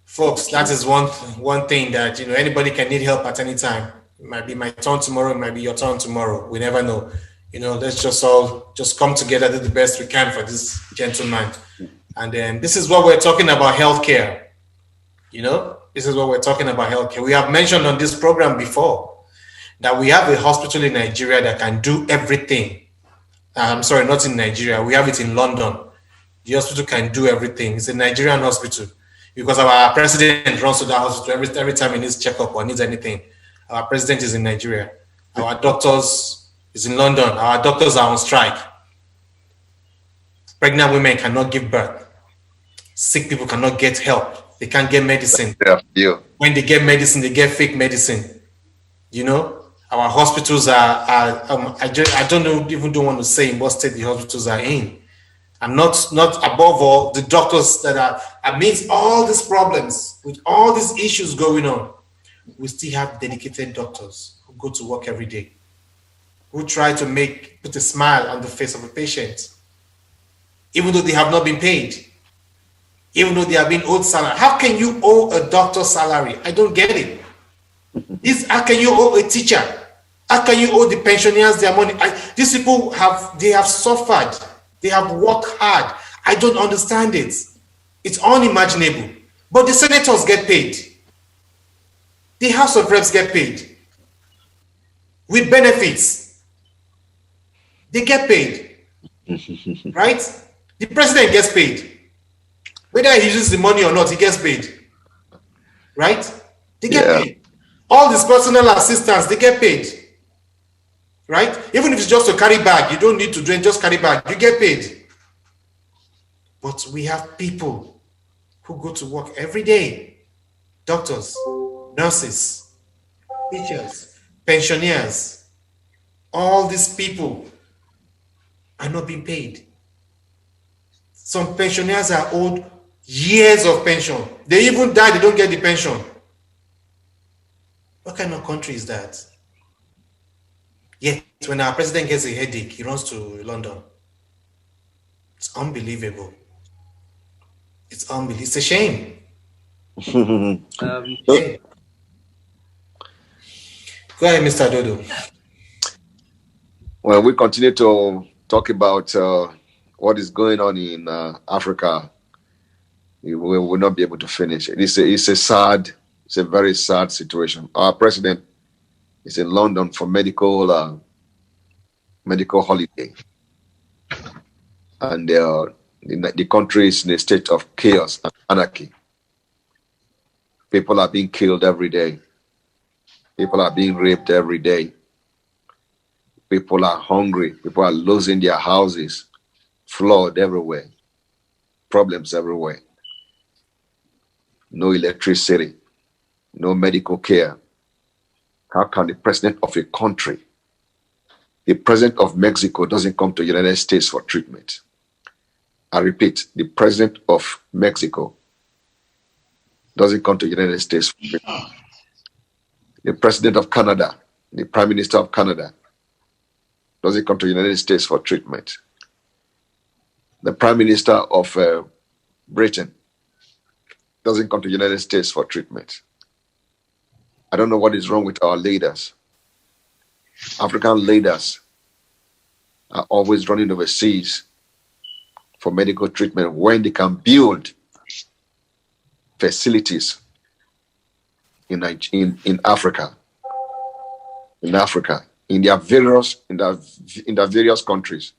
folks, that is one thing that, anybody can need help at any time. It might be my turn tomorrow. It might be your turn tomorrow. We never know. Let's just all come together, do the best we can for this gentleman. And then this is what we're talking about, healthcare. This is what we're talking about, healthcare. We have mentioned on this program before that we have a hospital in Nigeria that can do everything. I'm sorry, not in Nigeria. We have it in London. The hospital can do everything. It's a Nigerian hospital because our president runs to that hospital every time he needs checkup or needs anything. Our president is in Nigeria. Our doctors is in London. Our doctors are on strike. Pregnant women cannot give birth. Sick people cannot get help. They can't get medicine. Yeah. When they get medicine, they get fake medicine. Our hospitals are I don't want to say in what state the hospitals are in. And not above all, the doctors that are amidst all these problems, with all these issues going on, we still have dedicated doctors who go to work every day, who try to put a smile on the face of a patient, even though they have not been paid, even though they have been owed salary. How can you owe a doctor salary? I don't get it. How can you owe a teacher How can you owe the pensioners their money? These people have suffered. They have worked hard. I don't understand it. It's unimaginable. But the senators get paid. The House of Reps get paid. With benefits. They get paid. Right? The president gets paid. Whether he uses the money or not, he gets paid. Right? They get paid. All these personal assistants, they get paid. Right? Even if it's just to carry bag, you don't need to drink, just carry bag. You get paid. But we have people who go to work every day. Doctors, nurses, teachers, pensioners. All these people are not being paid. Some pensioners are owed years of pension. They even die, they don't get the pension. What kind of country is that? Yet, when our president gets a headache, he runs to London. It's unbelievable. It's unbelievable. It's a shame. Go ahead, Mr. Adodo. Well, we continue to talk about what is going on in Africa. We will not be able to finish it. It's a very sad situation. Our president is in London for medical holiday, and the country is in a state of chaos and anarchy. People are being killed every day. People are being raped every day. People are hungry. People are losing their houses. Flood everywhere. Problems everywhere. No electricity. No medical care. How can the president of a country, the president of Mexico, doesn't come to the United States for treatment? I repeat, the president of Mexico doesn't come to the United States for treatment. The president of Canada, the prime minister of Canada, doesn't come to the United States for treatment. The prime minister of Britain doesn't come to the United States for treatment. I don't know what is wrong with our leaders. African leaders are always running overseas for medical treatment when they can build facilities in Africa, in their various countries.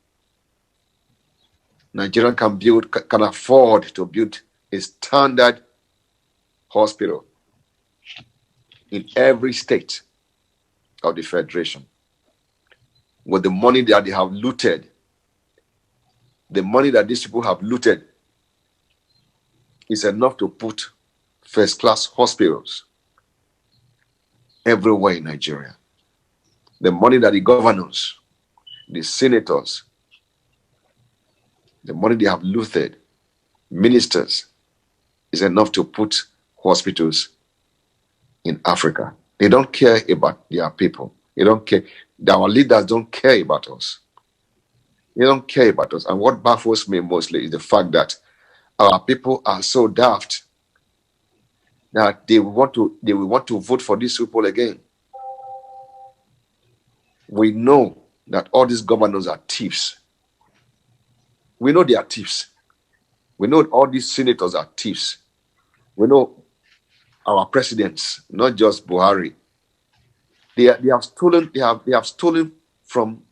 Nigeria can afford to build a standard hospital in every state of the Federation. With the money that they have looted, the money that these people have looted is enough to put first-class hospitals everywhere in Nigeria. The money that the governors, the senators, the money they have looted, ministers, is enough to put hospitals in Africa. They don't care about their people. They don't care. Our leaders don't care about us. They don't care about us. And what baffles me mostly is the fact that our people are so daft that they will want to vote for these people again. We know that all these governors are thieves. We know they are thieves. We know all these senators are thieves. We know our presidents, not just Buhari. They have stolen from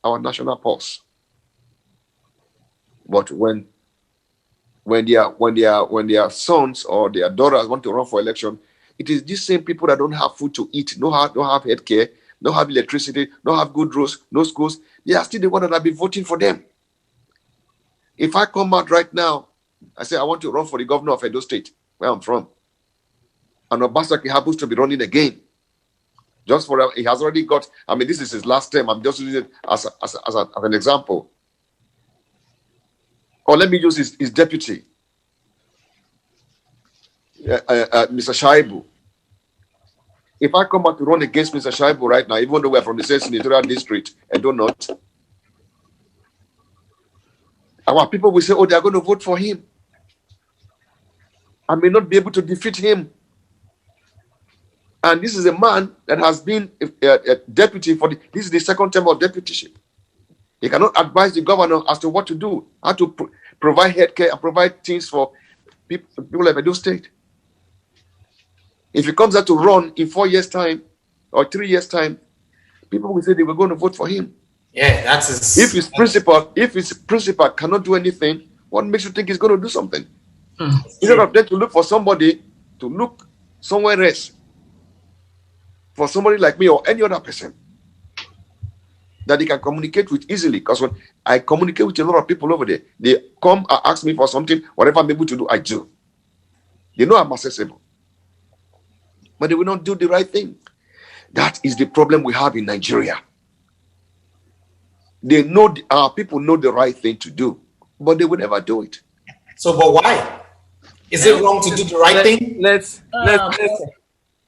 our national purse. But when their sons or their daughters want to run for election, it is these same people that don't have food to eat, don't have health care, don't have electricity, don't have good roads, no schools. They are still the ones that have been voting for them. If I come out right now, I say I want to run for the governor of Edo State, where I'm from, and Obasaki happens to be running again, just for he has already got. I mean, this is his last term. I'm just using it as an example. Or let me use his deputy, Mr. Shaibu. If I come out to run against Mr. Shaibu right now, even though we're from the same senatorial district, I do not. Our people will say, oh, they're going to vote for him. I may not be able to defeat him. And this is a man that has been a deputy this is the second term of deputyship. He cannot advise the governor as to what to do, how to provide healthcare and provide things for people of Edo State. If he comes out to run in 4 years' time or 3 years' time, people will say they were going to vote for him. Yeah, that's his. If his principal cannot do anything, what makes you think he's going to do something? Instead of them to look for somebody to look somewhere else, for somebody like me or any other person that they can communicate with easily. Because when I communicate with a lot of people over there, they come and ask me for something, whatever I'm able to do, I do. They know I'm accessible. But they will not do the right thing. That is the problem we have in Nigeria. They know, our people know the right thing to do, but they will never do it. So, but why? Is it wrong to do the right thing? Let's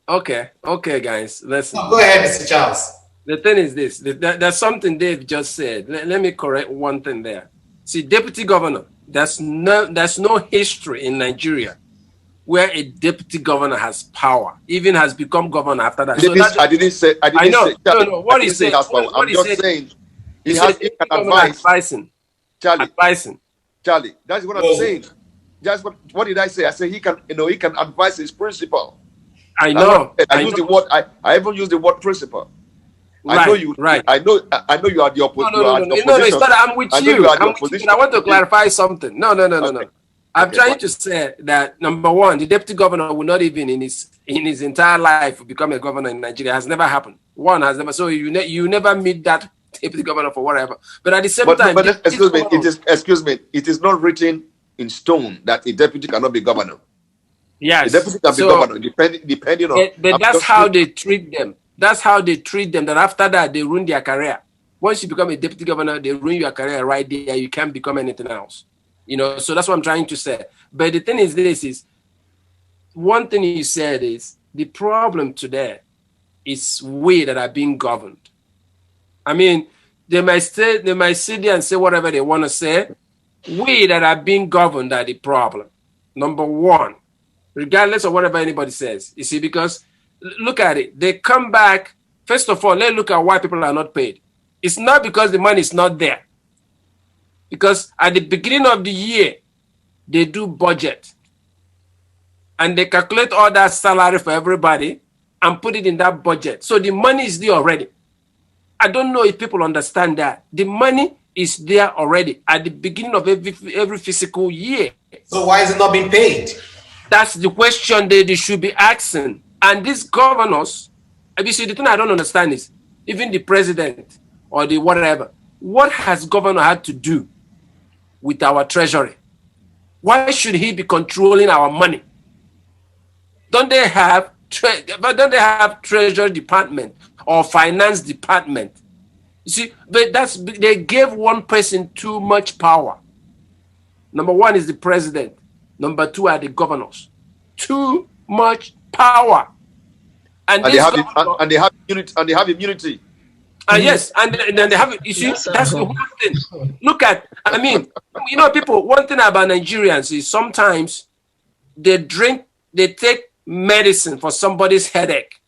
okay, guys. Let's go ahead, Mr. Charles. The thing is this: there's something Dave just said. Let me correct one thing there. See, deputy governor. There's no history in Nigeria where a deputy governor has power, even has become governor after that. I didn't say. No. What he said. I'm just saying. He can advise. Charlie, that's what I'm saying. Just what did I say? I said he can advise his principal. I know. I even use the word principal. Right, I know you. Right. I know you are the opposition. No, it's not. I'm with you. I want to clarify something. No. Okay. I'm trying to say that number one, the deputy governor will not even in his entire life become a governor in Nigeria. It has never happened. One has never. So you never meet that deputy governor for whatever. But at the same time, excuse me. It is not written in stone that a deputy cannot be governor. Yes, the deputy can be governor depending on. But that's how they treat them. That's how they treat them. That after that they ruin their career. Once you become a deputy governor, they ruin your career right there. You can't become anything else. So that's what I'm trying to say. But the thing is one thing you said is the problem today is we that are being governed. I mean, they might sit there and say whatever they want to say. We that are being governed are the problem. Number one, regardless of whatever anybody says. You see, because look at it. They come back. First of all, let's look at why people are not paid. It's not because the money is not there. Because at the beginning of the year, they do budget. And they calculate all that salary for everybody and put it in that budget. So the money is there already. I don't know if people understand that. The money is there already at the beginning of every fiscal year. So why is it not being paid? That's the question they should be asking. And these governors, you see, the thing I don't understand is, even the president or the whatever, what has governor had to do with our treasury? Why should he be controlling our money? Don't they have treasury department or finance department? You see, but they gave one person too much power. Number one is the president. Number two are the governors. Too much power. And they have immunity. Yes, and then they have it. You see, that's the whole thing. Look at, people, one thing about Nigerians is sometimes they take medicine for somebody's headache.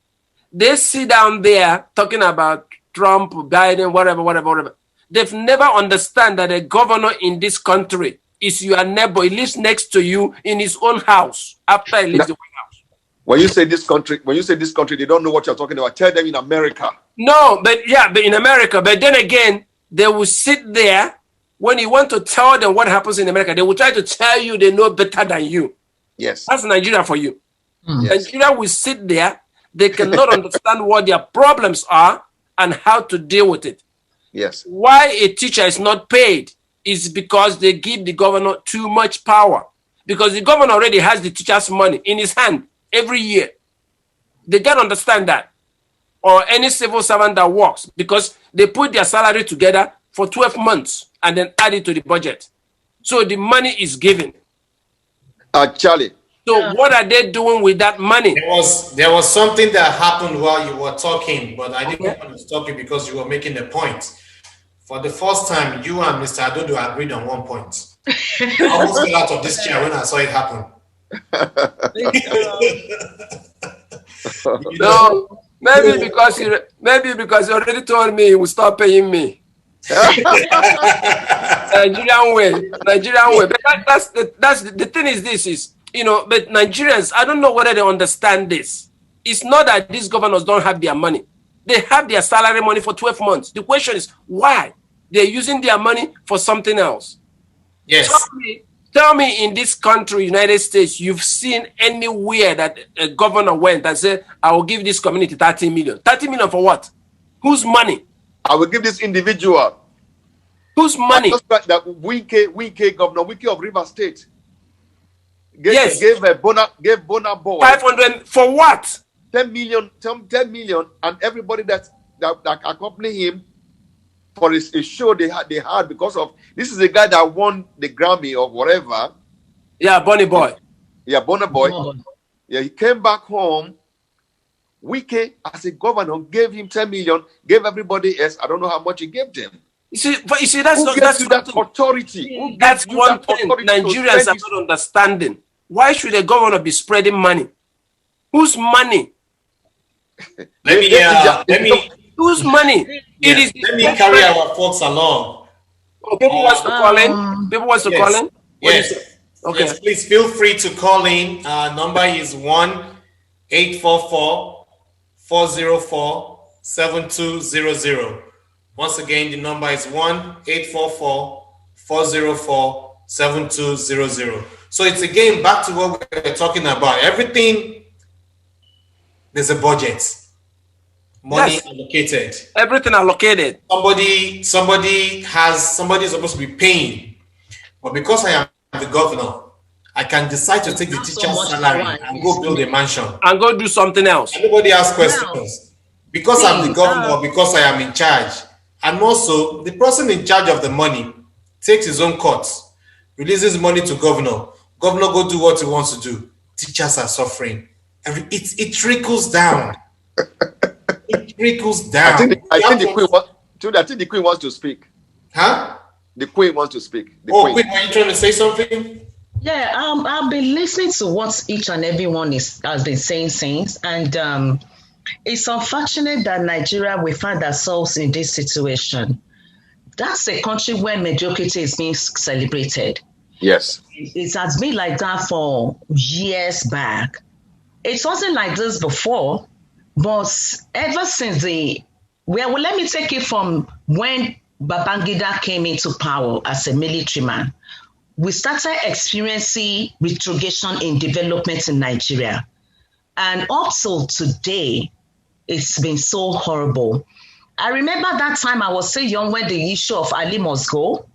They sit down there talking about Trump, Biden, whatever. They've never understand that a governor in this country is your neighbor. He lives next to you in his own house after he leaves the White House. When you say this country, they don't know what you're talking about. Tell them in America. No, but in America. But then again, they will sit there when you want to tell them what happens in America. They will try to tell you they know better than you. Yes. That's Nigeria for you. Yes. Nigeria will sit there. They cannot understand what their problems are and how to deal with it. Yes. Why a teacher is not paid is because they give the governor too much power. Because the governor already has the teacher's money in his hand every year. They can't understand that. Or any civil servant that works, because they put their salary together for 12 months and then add it to the budget. So the money is given. Charlie. So what are they doing with that money? There was something that happened while you were talking, but I didn't want to stop you because you were making a point. For the first time, you and Mr. Adodo agreed on one point. I almost fell out of this chair when I saw it happen. No, maybe because he already told me he will stop paying me. Nigerian way. But that's the thing is this is, but Nigerians, I don't know whether they understand this. It's not that these governors don't have their money. They have their salary money for 12 months. The question is why they're using their money for something else. Yes. Tell me in this country, United States, you've seen anywhere that a governor went and said, I will give this community 30 million. 30 million for what? Whose money? I will give this individual. Whose money? That Wike Governor Wike of River State. Yes. Gave Bona Boy 500 for what? 10 million, and everybody that accompanied him for a show they had because of this is a guy that won the Grammy or whatever. Yeah, Bonnie Boy. Yeah, Bonnie Boy. Yeah, he came back home. Wike, as a governor, gave him 10 million, gave everybody else. I don't know how much he gave them. You see, that's that authority. That's one thing Nigerians are not understanding. Why should a governor be spreading money? Whose money? Whose money? Yeah. Let me carry our folks along. People wants to call in. People wants to call in. Yes. Okay. Yes, please feel free to call in. Number is 1-844-404-7200. Once again, the number is 1-844-404-7200. So it's again back to what we were talking about. Everything, there's a budget. Money allocated. Everything allocated. Somebody is supposed to be paying. But because I am the governor, I can decide to take the teacher's salary and go build a mansion. And go do something else. Everybody asks questions. Because I'm the governor, because I am in charge. And also, the person in charge of the money takes his own cuts, releases money to governor. Governor go do what he wants to do. Teachers are suffering. It trickles down. It trickles down. I think the Queen wants to speak. Huh? The Queen wants to speak. Queen, are you trying to say something? Yeah, I've been listening to what each and everyone has been saying since, and it's unfortunate that Nigeria, we find ourselves in this situation. That's a country where mediocrity is being celebrated. Yes. It has been like that for years back. It wasn't like this before, but ever since let me take it from when Babangida came into power as a military man. We started experiencing retrogression in development in Nigeria. And up till today, it's been so horrible. I remember that time I was so young when the issue of Ali must go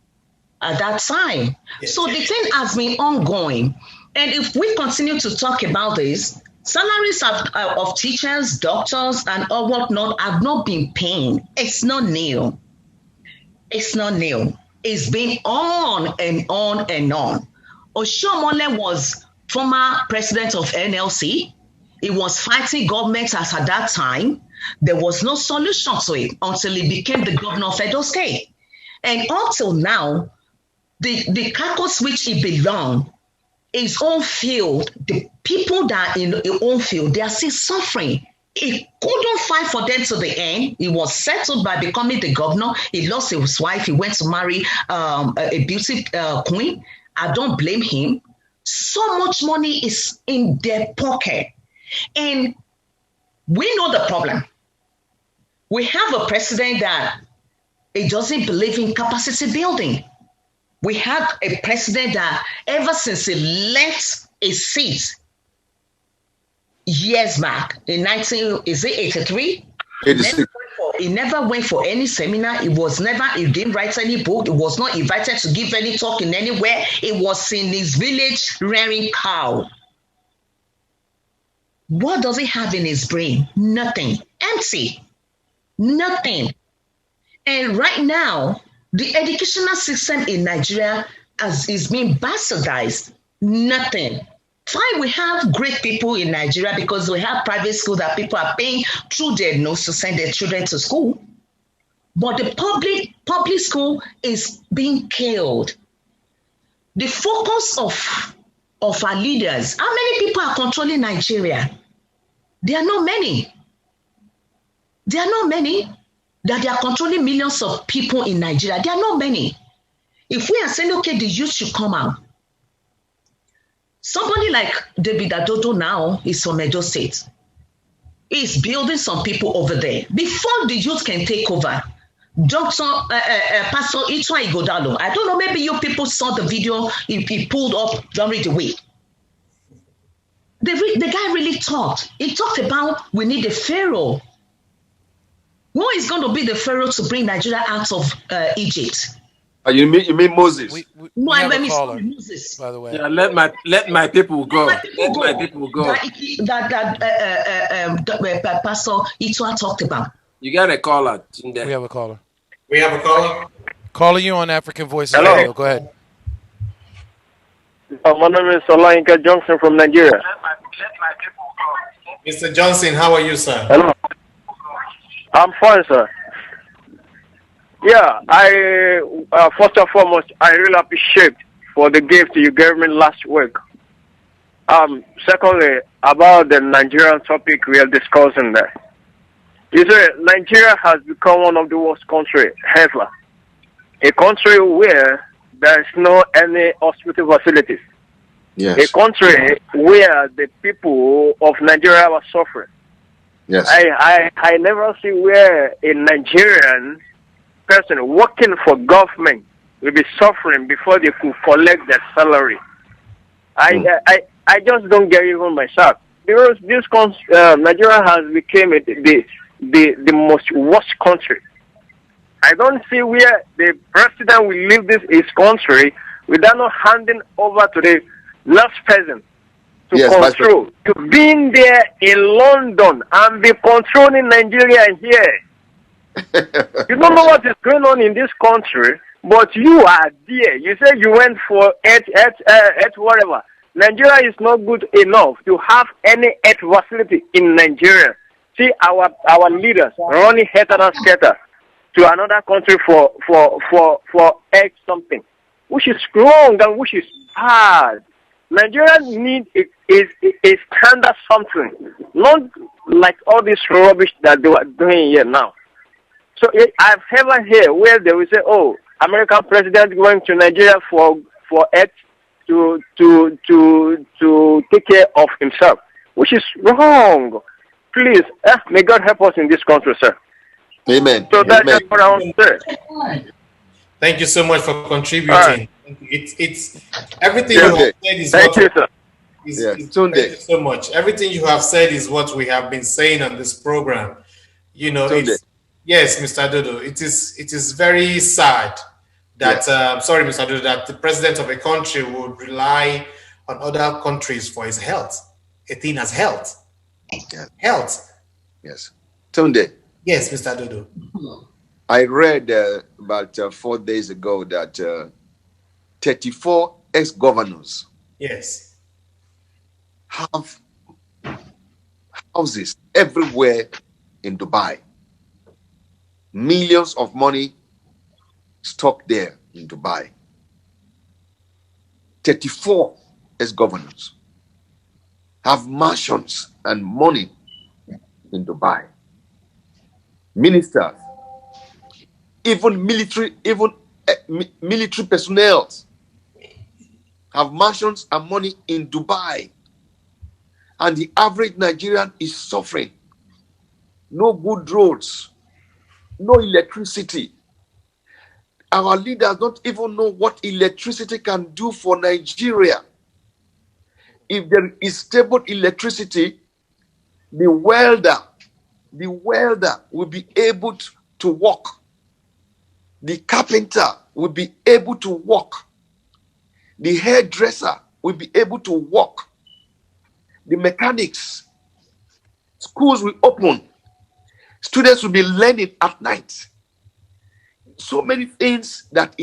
at that time. Yes. So the thing has been ongoing. And if we continue to talk about this, salaries of teachers, doctors, and all whatnot have not been paying. It's not new. It's not new. It's been on and on and on. Oshiomhole was former president of NLC. He was fighting government at that time. There was no solution to it until he became the governor of Edo State. And until now, the caucus which he belonged, his own field, the people that are in his own field, they are still suffering. He couldn't fight for them to the end. He was settled by becoming the governor. He lost his wife. He went to marry a beauty queen. I don't blame him. So much money is in their pocket. And we know the problem. We have a president that he doesn't believe in capacity building. We have a president that ever since he left a seat years back in 83? He never went for any seminar. He didn't write any book. He was not invited to give any talk in anywhere. He was in his village rearing cow. What does he have in his brain? Nothing. Empty. Nothing. And right now, the educational system in Nigeria is being bastardized. Nothing. Fine, we have great people in Nigeria because we have private schools that people are paying through their nose to send their children to school. But the public school is being killed. The focus of our leaders, how many people are controlling Nigeria? There are not many. There are not many that they are controlling millions of people in Nigeria. There are not many. If we are saying, okay, the youth should come out, somebody like David Adodo now is from Edo State. He's building some people over there. Before the youth can take over, Pastor Itwa Igodalo, I don't know, maybe you people saw the video he pulled up during the week. The guy really talked. He talked about we need a pharaoh. Who is going to be the pharaoh to bring Nigeria out of Egypt? You mean Moses? No, I mean Moses. By the way, yeah, let my people go. Let my people go. That Pastor Itwa talked about. You got a caller. We have a caller. We have a caller. Caller, you on African Voices Hello. Radio. Go ahead. My name is Olayinka Johnson from Nigeria. Let my people go. Mr. Johnson, how are you, sir? Hello. I'm fine, sir. Yeah, I first and foremost, I really appreciate for the gift you gave me last week. Secondly, about the Nigerian topic we are discussing there. You see, Nigeria has become one of the worst countries ever. A country where there is no any hospital facilities. Yes. A country where the people of Nigeria are suffering. Yes. I never see where a Nigerian person working for government will be suffering before they could collect their salary. I just don't get even myself. Because this Nigeria has become the most worst country. I don't see where the president will leave his country without not handing over to the last person to control. To being there in London and be controlling Nigeria here. You don't know what is going on in this country, but you are there. You say you went for whatever. Nigeria is not good enough to have any health facility in Nigeria. See our leaders running header and scatter to another country for health something, which is wrong and which is bad. Nigeria needs a standard something, not like all this rubbish that they are doing here now. So I've never heard where they will say, "Oh, American president going to Nigeria for it to take care of himself," which is wrong. Please, may God help us in this country, sir. Amen. So that's just what I want to say. Thank you so much for contributing. Right. It's everything you have said is Thank you, sir. Thank you so much. Everything you have said is what we have been saying on this program. You know, yes, Mr. Adodo, it is very sad that sorry, Mr. Adodo, that the president of a country would rely on other countries for his health. A thing as health. Yeah. Health. Yes. Tunde. Yes, Mr. Adodo. I read about 4 days ago that 34 ex-governors have houses everywhere in Dubai. Millions of money stuck there in Dubai. 34 ex-governors have mansions and money in Dubai. Ministers, even military personnel have mansions and money in Dubai. And the average Nigerian is suffering. No good roads, no electricity. Our leaders don't even know what electricity can do for Nigeria. If there is stable electricity, the welder will be able to work. The carpenter will be able to work. The hairdresser will be able to work. The mechanics, schools will open. Students will be learning at night. So many things that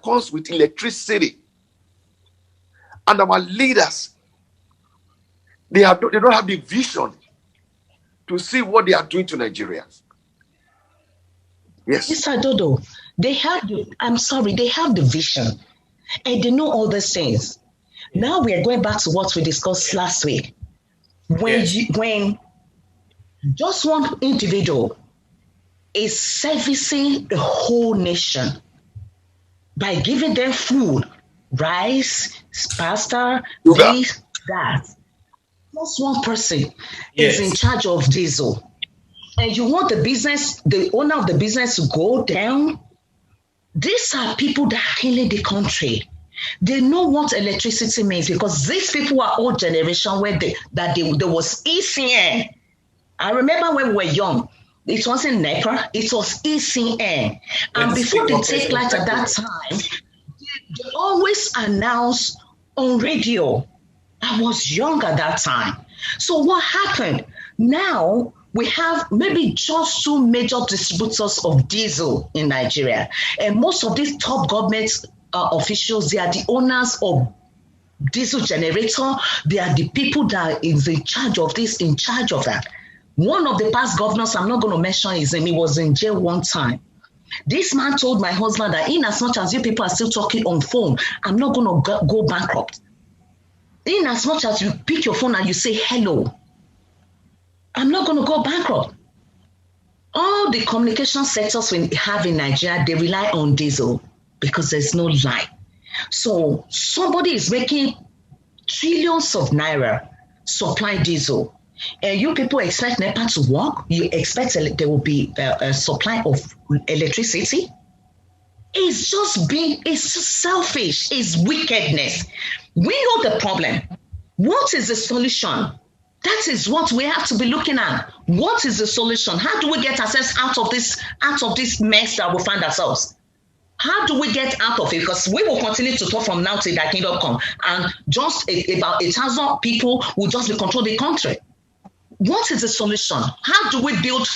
comes with electricity. And our leaders, they don't have the vision to see what they are doing to Nigerians. Yes. Mr. Adodo, they have the vision. And they know all these things. Now we are going back to what we discussed last week. When Just one individual is servicing the whole nation by giving them food, rice, pasta, this, that. Just one person is in charge of diesel. And you want the owner of the business to go down? These are people that are killing the country. They know what electricity means because these people are old generation where there was ECN. I remember when we were young, it wasn't NEPA, it was ECN. And before they take light at that time, they always announce on radio. I was young at that time. So what happened? Now we have maybe just 2 major distributors of diesel in Nigeria. And most of these top government officials, they are the owners of diesel generator. They are the people that is in charge of this, in charge of that. One of the past governors, I'm not going to mention his name, he was in jail one time. This man told my husband that in as much as you people are still talking on phone, I'm not going to go bankrupt. In as much as you pick your phone and you say hello, I'm not going to go bankrupt. All the communication sectors we have in Nigeria, they rely on diesel because there's no line. So somebody is making trillions of naira supply diesel. And you people expect NEPA to work? You expect there will be a supply of electricity? It's just selfish. It's wickedness. We know the problem. What is the solution? That is what we have to be looking at. What is the solution? How do we get ourselves out of this mess that we find ourselves? How do we get out of it? Because we will continue to talk from now till that kingdom come, and just about 1,000 people will just be control the country. What is the solution? How do we build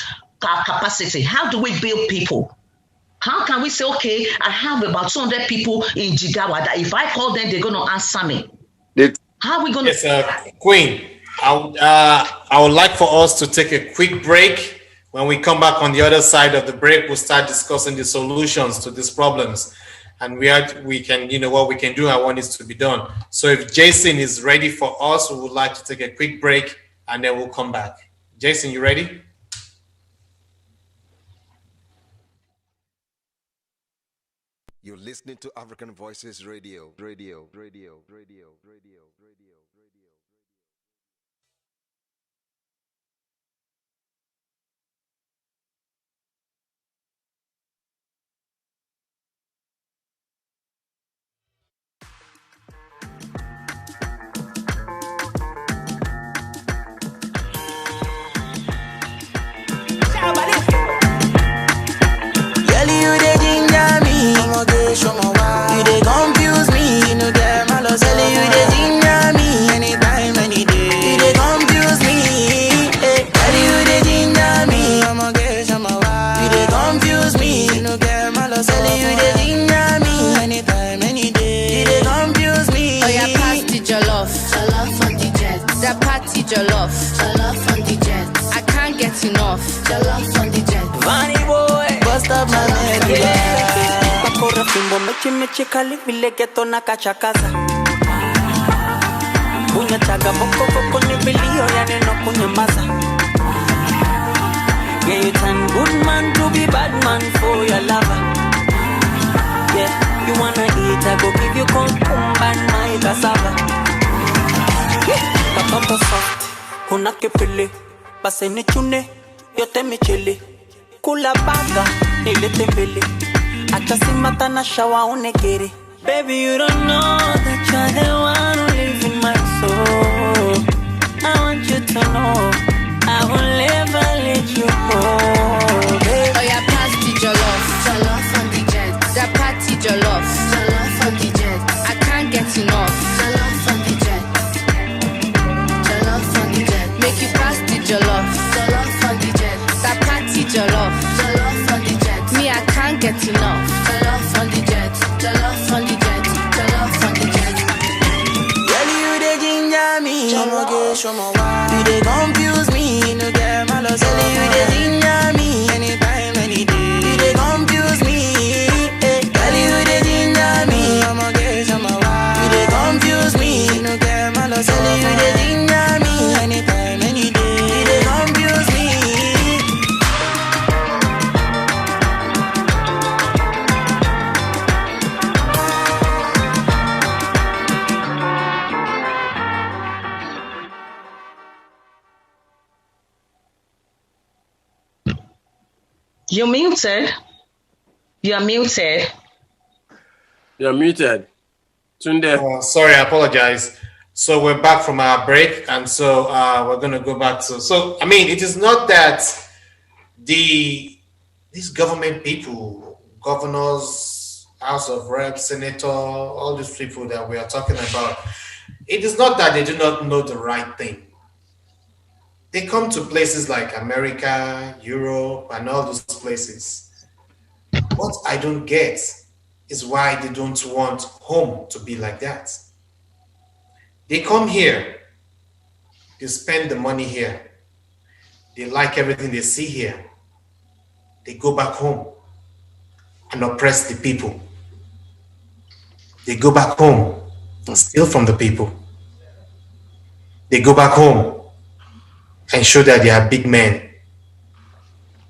capacity? How do we build people? How can we say, okay, I have about 200 people in Jigawa that if I call them, they're going to answer me? How are we going to... Yes, Queen, I would like for us to take a quick break. When we come back on the other side of the break, we'll start discussing the solutions to these problems. And we can, what we can do and what needs to be done. So if Jason is ready for us, we would like to take a quick break and then we'll come back. Jason, you ready? You're listening to African Voices Radio. You dey ginger me, you dey confuse me, you know get my love. You dey ginger me, anytime, any day. You dey confuse me, you dey ginger me, you dey confuse me, you know get my love. You dey ginger me, anytime, any day. You dey confuse me. Oh yeah, pass the jollof on the jet. The party jollof on the jet. I can't get enough, jollof on the jet. Funny boy, bust up my medulla. Bakora fimbo mechi kali vile geto na kachakaza. Bunya chaga boko ni bilio ya neno kunyamaza. Yeah, you turn good man to be bad man for your lover. Yeah, you wanna eat, I go give you concumba and my cassava. Papa soft, una que pele, pase ni chune, yo te me chele. Kula baga, nilete mbele. Acha simata na shawa unegere. Baby, you don't know that you're the one who lives in my soul. I want you to know I will never let you go, baby. Oh yeah, pass the jollof on the jet. The party jollof on the jet. I can't get enough, jollof on the jet. Jollof on the jet. Make you pass the jollof on the jet. The party jollof on the jet. Me, I can't get enough, jollof on the jet. Jollof on the jet. Jollof on the jet. Girl, you dey ginger me, you dey confuse me, you know get my love. You dey ginger me, anytime, any day. You dey confuse me, girl, you dey ginger me, you dey confuse me, you know get my love. You dey ginger me, anytime, any day. You dey confuse me. You're muted. You're muted. You're muted. Tunde. Sorry, I apologize. So we're back from our break, and so we're going to go back to. So I mean, it is not that these government people, governors, House of Reps, Senator, all these people that we are talking about, it is not that they do not know the right thing. They come to places like America, Europe, and all those places. What I don't get is why they don't want home to be like that. They come here, they spend the money here, they like everything they see here. They go back home and oppress the people. They go back home and steal from the people. They go back home and show that they are big men.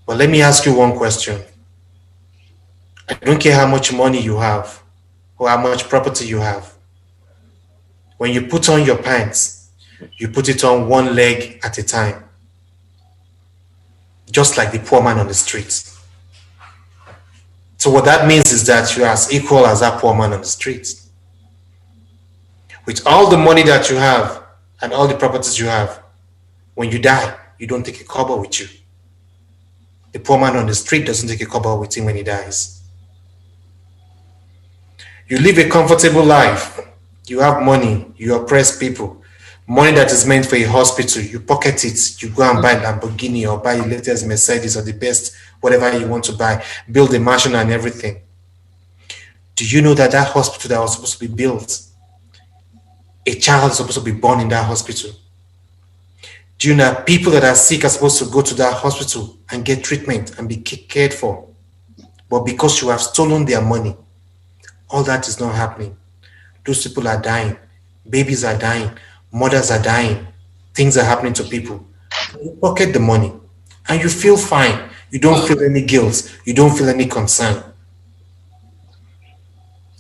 But let me ask you one question. I don't care how much money you have or how much property you have. When you put on your pants, you put it on one leg at a time. Just like the poor man on the street. So what that means is that you are as equal as that poor man on the street. With all the money that you have and all the properties you have, when you die, you don't take a kobo with you. The poor man on the street doesn't take a kobo with him when he dies. You live a comfortable life. You have money. You oppress people. Money that is meant for a hospital, you pocket it. You go and buy Lamborghini or buy the latest Mercedes or the best, whatever you want to buy. Build a mansion and everything. Do you know that that hospital that was supposed to be built, a child is supposed to be born in that hospital? Do you know that people that are sick are supposed to go to that hospital and get treatment and be cared for? But because you have stolen their money, all that is not happening. Those people are dying. Babies are dying. Mothers are dying. Things are happening to people. You pocket the money and you feel fine. You don't feel any guilt. You don't feel any concern.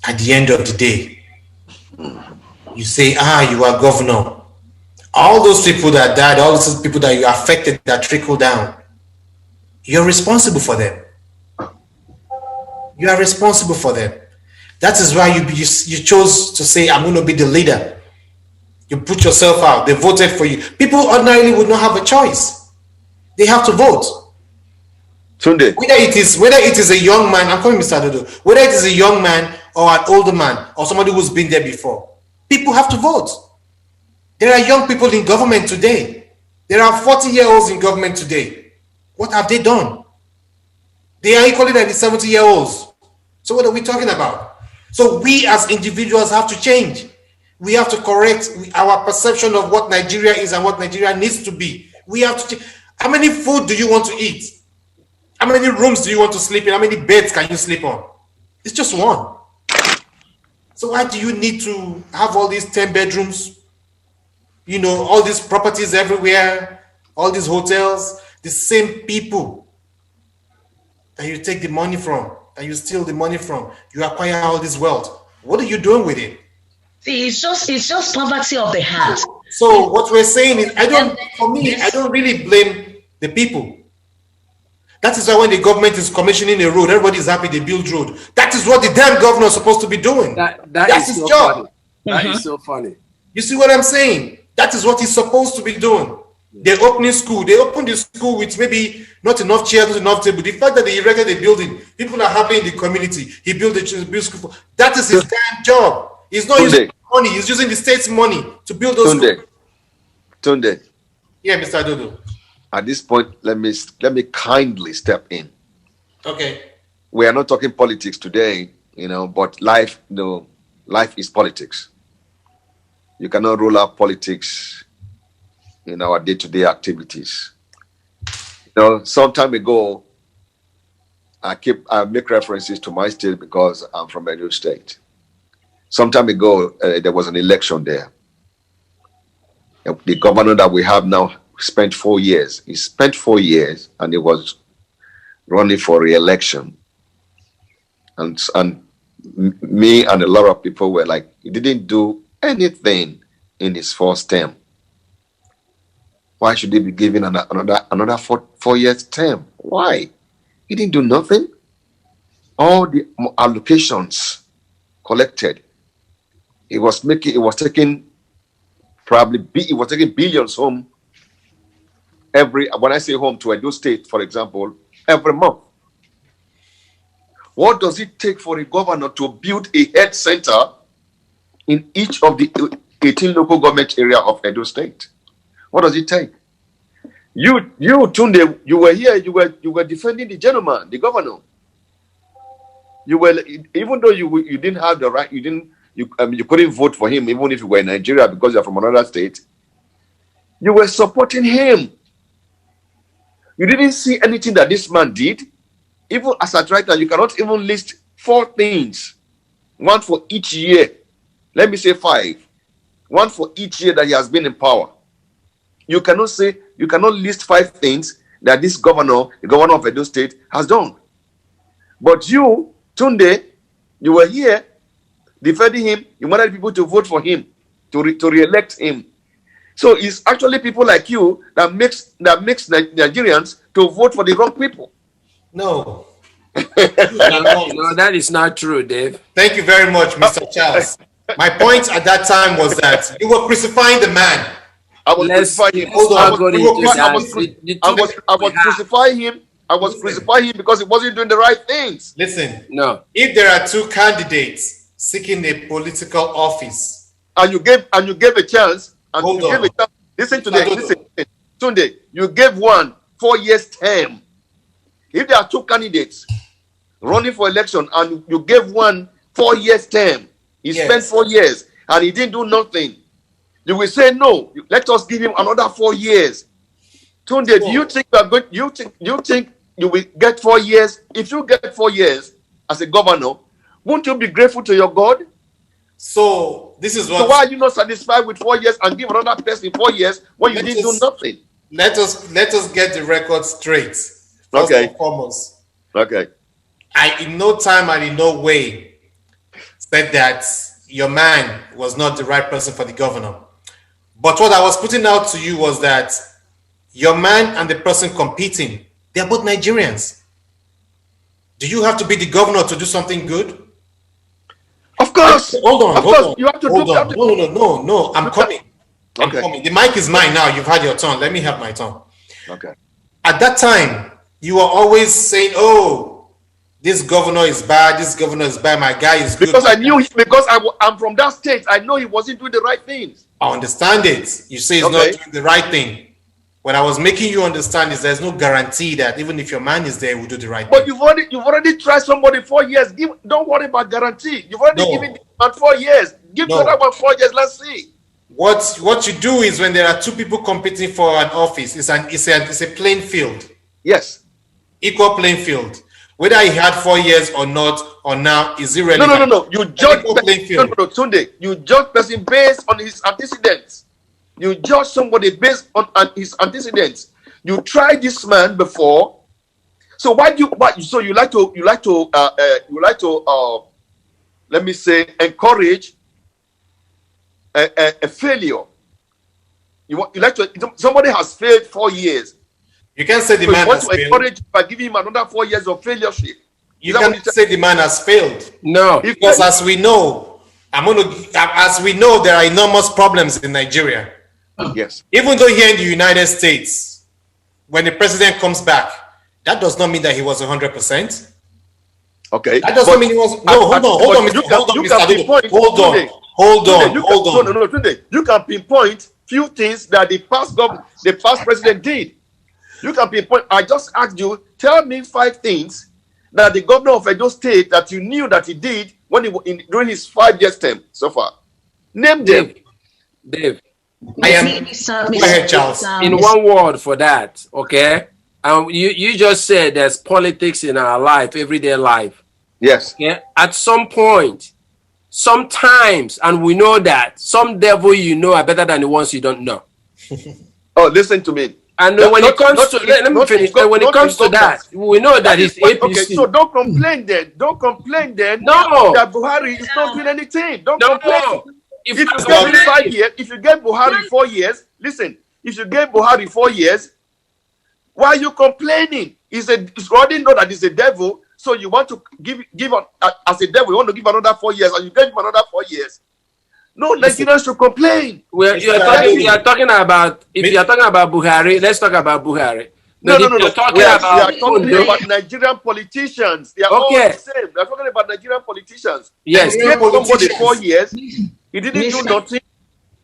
At the end of the day, you say, you are governor. All those people that died, all those people that you affected that trickle down, you're responsible for them. You are responsible for them. That is why you chose to say, I'm going to be the leader. You put yourself out. They voted for you. People ordinarily would not have a choice. They have to vote. Tunde. Whether it is a young man, I'm calling Mr. Adodo, whether it is a young man or an older man or somebody who's been there before, people have to vote. There are young people in government today. There are 40-year-olds in government today. What have they done? They are equally like the 70-year-olds. So what are we talking about? So we as individuals have to change. We have to correct our perception of what Nigeria is and what Nigeria needs to be. We have to change. How many food do you want to eat? How many rooms do you want to sleep in? How many beds can you sleep on? It's just one. So why do you need to have all these 10 bedrooms? You know, all these properties everywhere, all these hotels, the same people that you take the money from, that you steal the money from, you acquire all this wealth. What are you doing with it? See, it's just poverty of the heart. So what we're saying is, I don't really blame the people. That is why when the government is commissioning a road, everybody is happy they build road. That is what the damn governor is supposed to be doing. That's his job. Funny. That is so funny. You see what I'm saying? That is what he's supposed to be doing. They're opening school. They open the school with maybe not enough chairs, not enough table. The fact that they erected the building, people are happy in the community. He built the school. That is his damn job. He's not using money. He's using the state's money to build those schools. Tunde. Yeah, Mr. Adodo. At this point, let me kindly step in. Okay. We are not talking politics today, but life is politics. You cannot rule out politics in our day-to-day activities. Some time ago, I make references to my state because I'm from Edo State. Some time ago, there was an election there. The governor that we have now spent 4 years. He spent 4 years and he was running for re-election. And me and a lot of people were like, he didn't do anything in his first term. Why should he be given another 4 years term? Why? He didn't do nothing. All the allocations collected, it was taking billions home when I say home to Edo State, for example, every month. What does it take for a governor to build a health center in each of the 18 local government area of Edo State? What does it take? You Tunde, you were here, you were defending the gentleman, the governor. You were, even though you didn't have the right, you couldn't vote for him, even if you were in Nigeria because you're from another state. You were supporting him. You didn't see anything that this man did. Even as a writer, you cannot even list 4 things, one for each year. Let me say 5. One for each year that he has been in power. You cannot list 5 things that this governor, the governor of Edo State, has done. But you, Tunde, you were here defending him. You wanted people to vote for him, to re-elect him. So it's actually people like you that makes Nigerians to vote for the wrong people. No. No, that is not true, Dave. Thank you very much, Mr. Charles. My point at that time was that you were crucifying the man. I was crucifying him. I was crucifying him because he wasn't doing the right things. Listen, no. If there are 2 candidates seeking a political office, and you gave a chance, listen to this. Listen, Tunde, you gave one 4 years term. If there are 2 candidates running for election and you gave one 4 years term, he spent 4 years and he didn't do nothing, you will say no. Let us give him another 4 years. Tunde, do you think you think you will get 4 years? If you get 4 years as a governor, won't you be grateful to your God? So this is what. So why are you not satisfied with 4 years and give another person 4 years when you didn't do nothing? Let us get the record straight. First and foremost. Okay. I in no time and in no way said that your man was not the right person for the governor. But what I was putting out to you was that your man and the person competing, they are both Nigerians. Do you have to be the governor to do something good? Of course. Hold on. You have to No. I'm coming. I'm coming. The mic is mine now. You've had your turn. Let me have my turn. Okay. At that time, you were always saying, "Oh, this governor is bad. This governor is bad. My guy is good." Because I'm from that state. I know he wasn't doing the right things. I understand it. You say he's not doing the right thing. What I was making you understand is there's no guarantee that even if your man is there, he will do the right thing. But you've already tried somebody 4 years. Don't worry about guarantee. You've already given the man 4 years. Give the other one 4 years. Let's see. What you do is when there are 2 people competing for an office, it's a playing field. Yes. Equal playing field. Whether he had 4 years or not, or now is irrelevant. No. You judge Tunde. You judge person based on his antecedents. You judge somebody based on his antecedents. You tried this man before. So you like to let me say encourage a failure. You like to somebody has failed 4 years. You can't say the man has failed. Encourage by giving him another 4 years of failure. You can't say the man has failed. No, because as we know, there are enormous problems in Nigeria. Yes. Even though here in the United States, when the president comes back, that does not mean that he was 100%. Okay. That doesn't mean he was. No, hold on, Mr. Hold on. No, Tunde. You can pinpoint few things that the past president did. You can pinpoint. I just asked you, tell me 5 things that the governor of Edo State that you knew that he did during his 5 years term so far. Name them. Dave. Go ahead, Charles. In one word for that, okay? You just said there's politics in our life, everyday life. Yes. Okay? At some point, sometimes, and we know that some devil you know are better than the ones you don't know. Oh, listen to me. And when it comes to that, we know that it's APC. Okay, so don't complain then. No. That Buhari is not doing anything. Don't complain. If you get 5 years, if you get Buhari 4 years, listen, if you get Buhari 4 years, why are you complaining? It's already know that it's a devil. So you want to give as a devil, you want to give another 4 years, and you give him another 4 years. No, Nigerians should complain. Well, you're talking about Buhari. Let's talk about Buhari. No. We are talking about Nigerian politicians. They are all the same. We are talking about Nigerian politicians. Yes. He gave somebody 4 years. He didn't do nothing.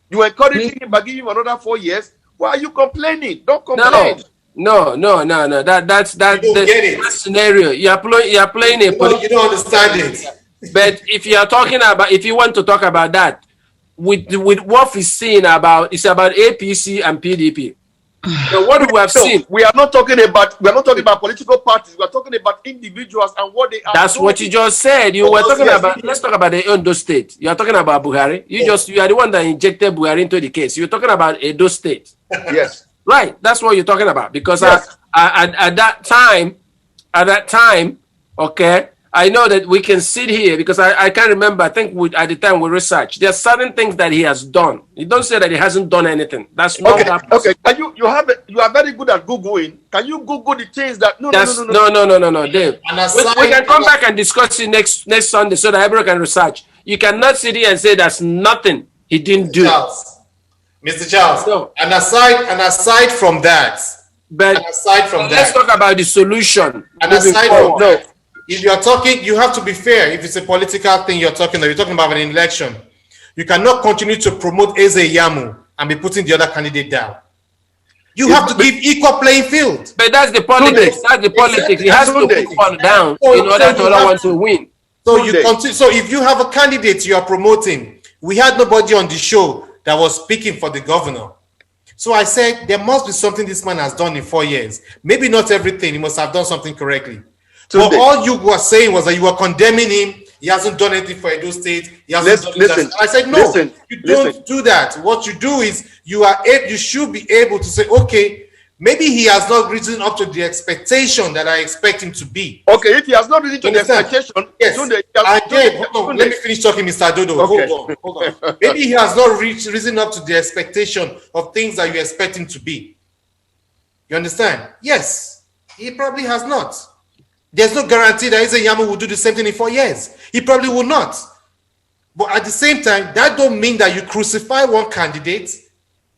You encouraging him by giving him another 4 years. Why are you complaining? Don't complain. No. That's the scenario. You're playing a. You don't understand it. But if you want to talk about that, with what we're seeing it's about APC and PDP. So what we have seen, we are not talking about political parties. We are talking about individuals and what they are. That's doing. What you just said. You were talking about. Let's talk about the Ondo State. You are talking about Buhari. You are the one that injected Buhari into the case. You're talking about Edo State. Yes. Right. That's what you're talking about. Because at that time, okay. I know that we can sit here because I can't remember. I think at the time we researched. There are certain things that he has done. You don't say that he hasn't done anything. That's not happening. Okay. Can you are very good at Googling. Can you Google the things that no, Dave. We can come back and discuss it next Sunday so that everyone can research. You cannot sit here and say there's nothing he didn't do. Mr. Charles. No. And aside from that, let's talk about the solution. And aside from if you're talking, you have to be fair. If it's a political thing you're talking about an election, you cannot continue to promote Eze Yamu and be putting the other candidate down. You have to give equal playing field. But that's the politics. That's the politics. He has to put one down in order for other one to win. So you continue. So if you have a candidate you are promoting, we had nobody on the show that was speaking for the governor. So I said there must be something this man has done in 4 years. Maybe not everything. He must have done something correctly. But all you were saying was that you were condemning him. He hasn't done anything for Edo State. He hasn't done that. I said, no, you don't do that. What you do is you should be able to say, okay, maybe he has not risen up to the expectation that I expect him to be. Okay, if he has not risen to the expectation, yes. Let me finish talking, Mr. Adodo. Okay. Hold on. Maybe he has not risen up to the expectation of things that you expect him to be. You understand? Yes, he probably has not. There's no guarantee that Eze Yamu will do the same thing in 4 years. He probably will not. But at the same time, that don't mean that you crucify one candidate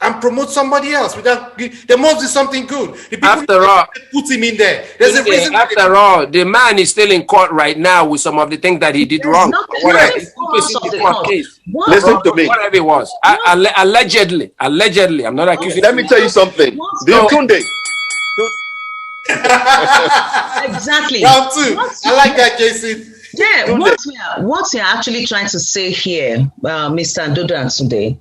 and promote somebody else. There must be something good. After all, put him in there. There's a reason. After all, the man is still in court right now with some of the things that he did wrong. Listen to me. Whatever it was, allegedly. I'm not accusing. Let me tell you something. Tunde. Exactly. Round two. I like that, Jason. Yeah, what we are actually trying to say here, Mr. Adodo and Tunde,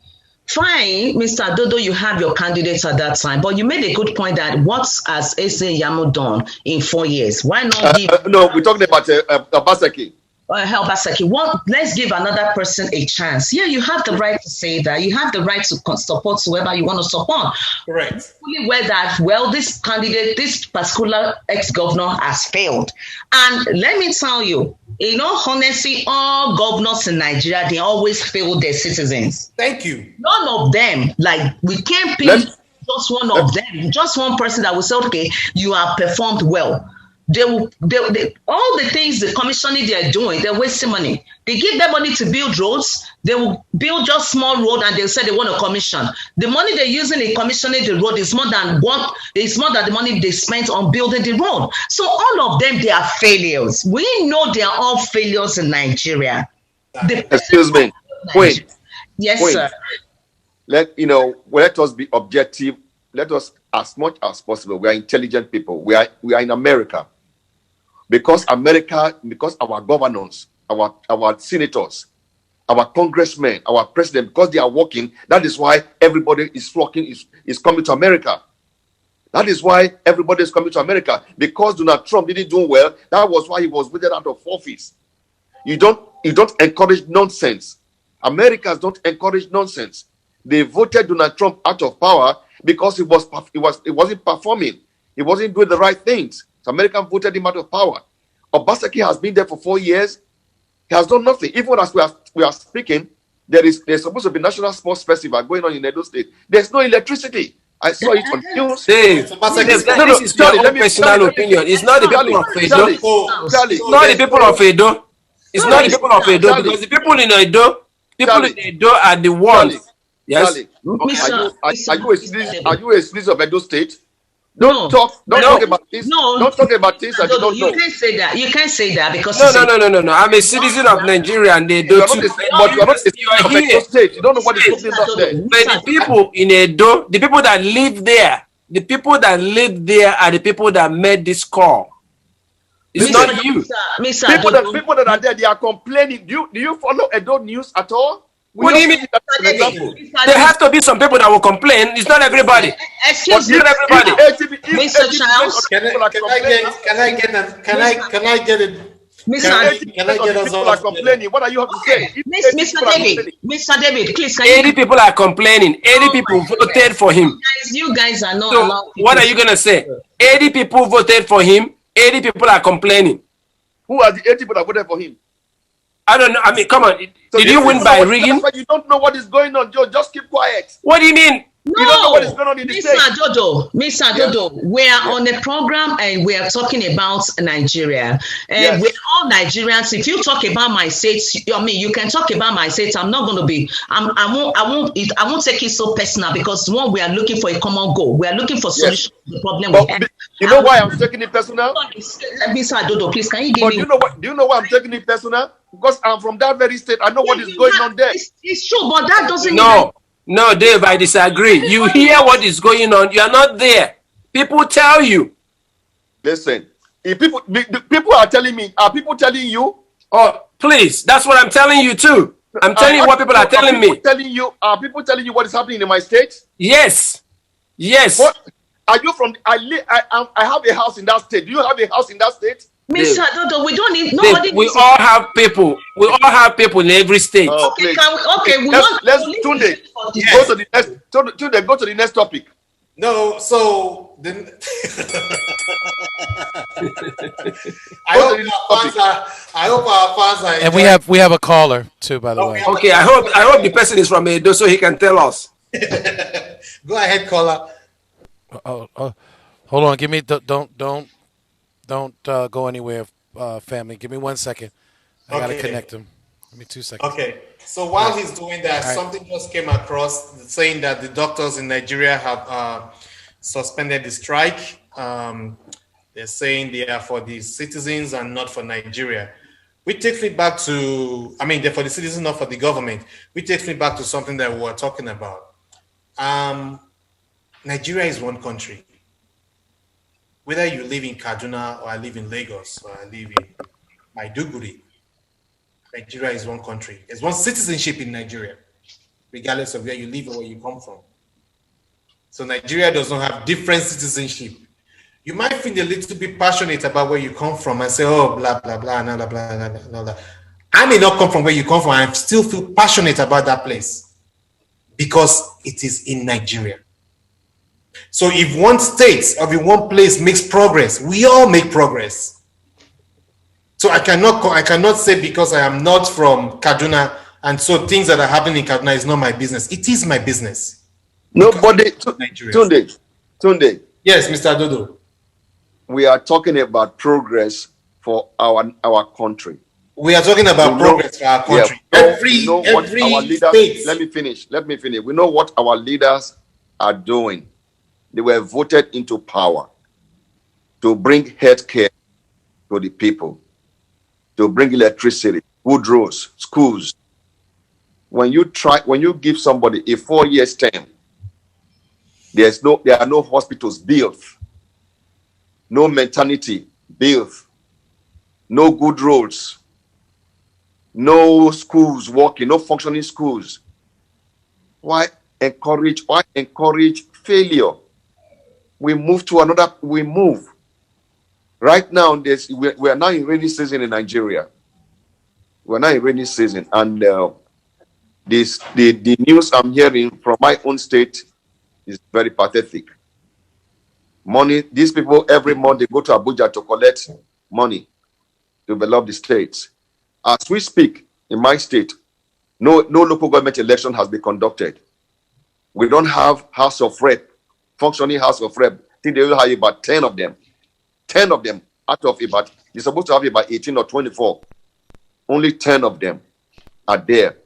fine, Mr. Adodo, you have your candidates at that time, but you made a good point that what has Eze Yamu done in 4 years? Why not give... No, we're talking about Obaseki. Let's give another person a chance. Yeah, you have the right to say that. You have the right to support whoever you want to support. Correct. This candidate, this particular ex-governor has failed. And let me tell you, honestly, all governors in Nigeria, they always fail their citizens. Thank you. None of them, we can't pick just one of them, just one person that will say, okay, you have performed well. They all the things the commissioning they are doing, they're wasting money. They give them money to build roads. They will build just small road and they'll say they want a commission. The money they're using in commissioning the road is more than the money they spent on building the road. So all of them, they are failures. We know they are all failures in Nigeria. Excuse me. Wait. Yes, sir. Let us be objective. Let us, as much as possible, we are intelligent people. We are in America. Because our governors, our senators, our congressmen, our president, because they are working, that is why everybody is flocking, is coming to America. That is why everybody is coming to America. Because Donald Trump didn't do well, that was why he was voted out of office. You don't encourage nonsense. Americans don't encourage nonsense. They voted Donald Trump out of power because he wasn't performing. He wasn't doing the right things. So Americans voted him out of power. Obaseki has been there for 4 years. He has done nothing. Even as we are speaking, there's supposed to be National Sports Festival going on in Edo State. There's no electricity. I saw it on news. Dave, this is your own personal opinion. It's not the people of Edo. It's not the people of Edo. It's not the people of Edo because the people in Edo, are the ones. Yes. Are you a citizen of Edo State? Don't talk about this. Don't talk about things that you don't know. You can't say that. You can't say that because no. I'm a citizen of Nigeria and Edo too. But you are not a citizen of Edo State. You don't know what is happening up there. But the people in Edo, the people that live there, are the people that made this call. It's not you. People that are there, they are complaining. Do you follow Edo news at all? What do you mean? There have to be some people that will complain. It's not everybody. Excuse me, not everybody. Mr. Charles. Can I get it? People are complaining. What are you have to say? Mr. David, please. 80 people are complaining. 80 people voted for him. You guys are not allowed. So what are you gonna say? 80 people voted for him. 80 people are complaining. Who are the 80 people that voted for him? I don't know. I mean, come on. Did you win by rigging? You don't know what is going on, Joe. Just keep quiet. What do you mean? You don't know what is going on in the state. Mr. Adodo, we are on a program and we are talking about Nigeria. And we're all Nigerians. If you talk about my state, I mean, you can talk about my state. I'm not going to be. I won't take it so personal because one, we are looking for a common goal. We are looking for solution to the problem we have. You know why I'm taking it personal? Mr. Adodo, please, can you give me? Do you know why I'm taking it personal? Because I'm from that very state. I know what is going on there. It's true, but that doesn't mean. No, Dave, I disagree. You hear what is going on. You are not there. People tell you. Listen, if people are telling me, are people telling you? Oh, please. That's what I'm telling you too. I'm telling you what people are telling me. Are people telling you what is happening in my state? Yes. Yes. What? Are you from? I have a house in that state. Do you have a house in that state? Mr. Adodo, we don't need nobody. We all have people. We all have people in every state. Oh, okay, let's Tunde. Go to the next. Tunde, go to the next topic. No, so then I hope our fans are. And we have a caller too, by the way. Okay, I hope the person is from Edo so he can tell us. Go ahead, caller. Oh, hold on. Give me Don't go anywhere, family. Give me 1 second. I gotta connect him. Give me 2 seconds. Okay. So while he's doing that, something just came across saying that the doctors in Nigeria have suspended the strike. They're saying they are for the citizens and not for Nigeria. We take it back to, they're for the citizens, not for the government. We take it back to something that we were talking about. Nigeria is one country. Whether you live in Kaduna or I live in Lagos or I live in Maiduguri, Nigeria is one country. There's one citizenship in Nigeria, regardless of where you live or where you come from. So Nigeria does not have different citizenship. You might feel a little bit passionate about where you come from and say, oh, blah, blah, blah, blah, blah, blah, blah, blah. I may not come from where you come from. I still feel passionate about that place because it is in Nigeria. So if one state or if one place makes progress, we all make progress. So I cannot say because I am not from Kaduna and so things that are happening in Kaduna is not my business. It is my business. Nobody. Tunde. Yes, Mr. Adodo. We are talking about progress for our country. We are talking about progress for our country. Every state. Let me finish. We know what our leaders are doing. They were voted into power to bring healthcare to the people, to bring electricity, good roads, schools. When you give somebody a 4-year term, there are no hospitals built, no maternity built, no good roads, no schools working, no functioning schools. Why encourage failure? We move. Right now, we are now in rainy season in Nigeria. We're now in rainy season, and the news I'm hearing from my own state is very pathetic. Money, these people every month they go to Abuja to collect money to develop the states. As we speak, in my state, no local government election has been conducted. We don't have House of Rep functioning House of Rep. I think they will have about 10 of them. 10 of them out of about, they're supposed to have about 18 or 24. Only 10 of them are there.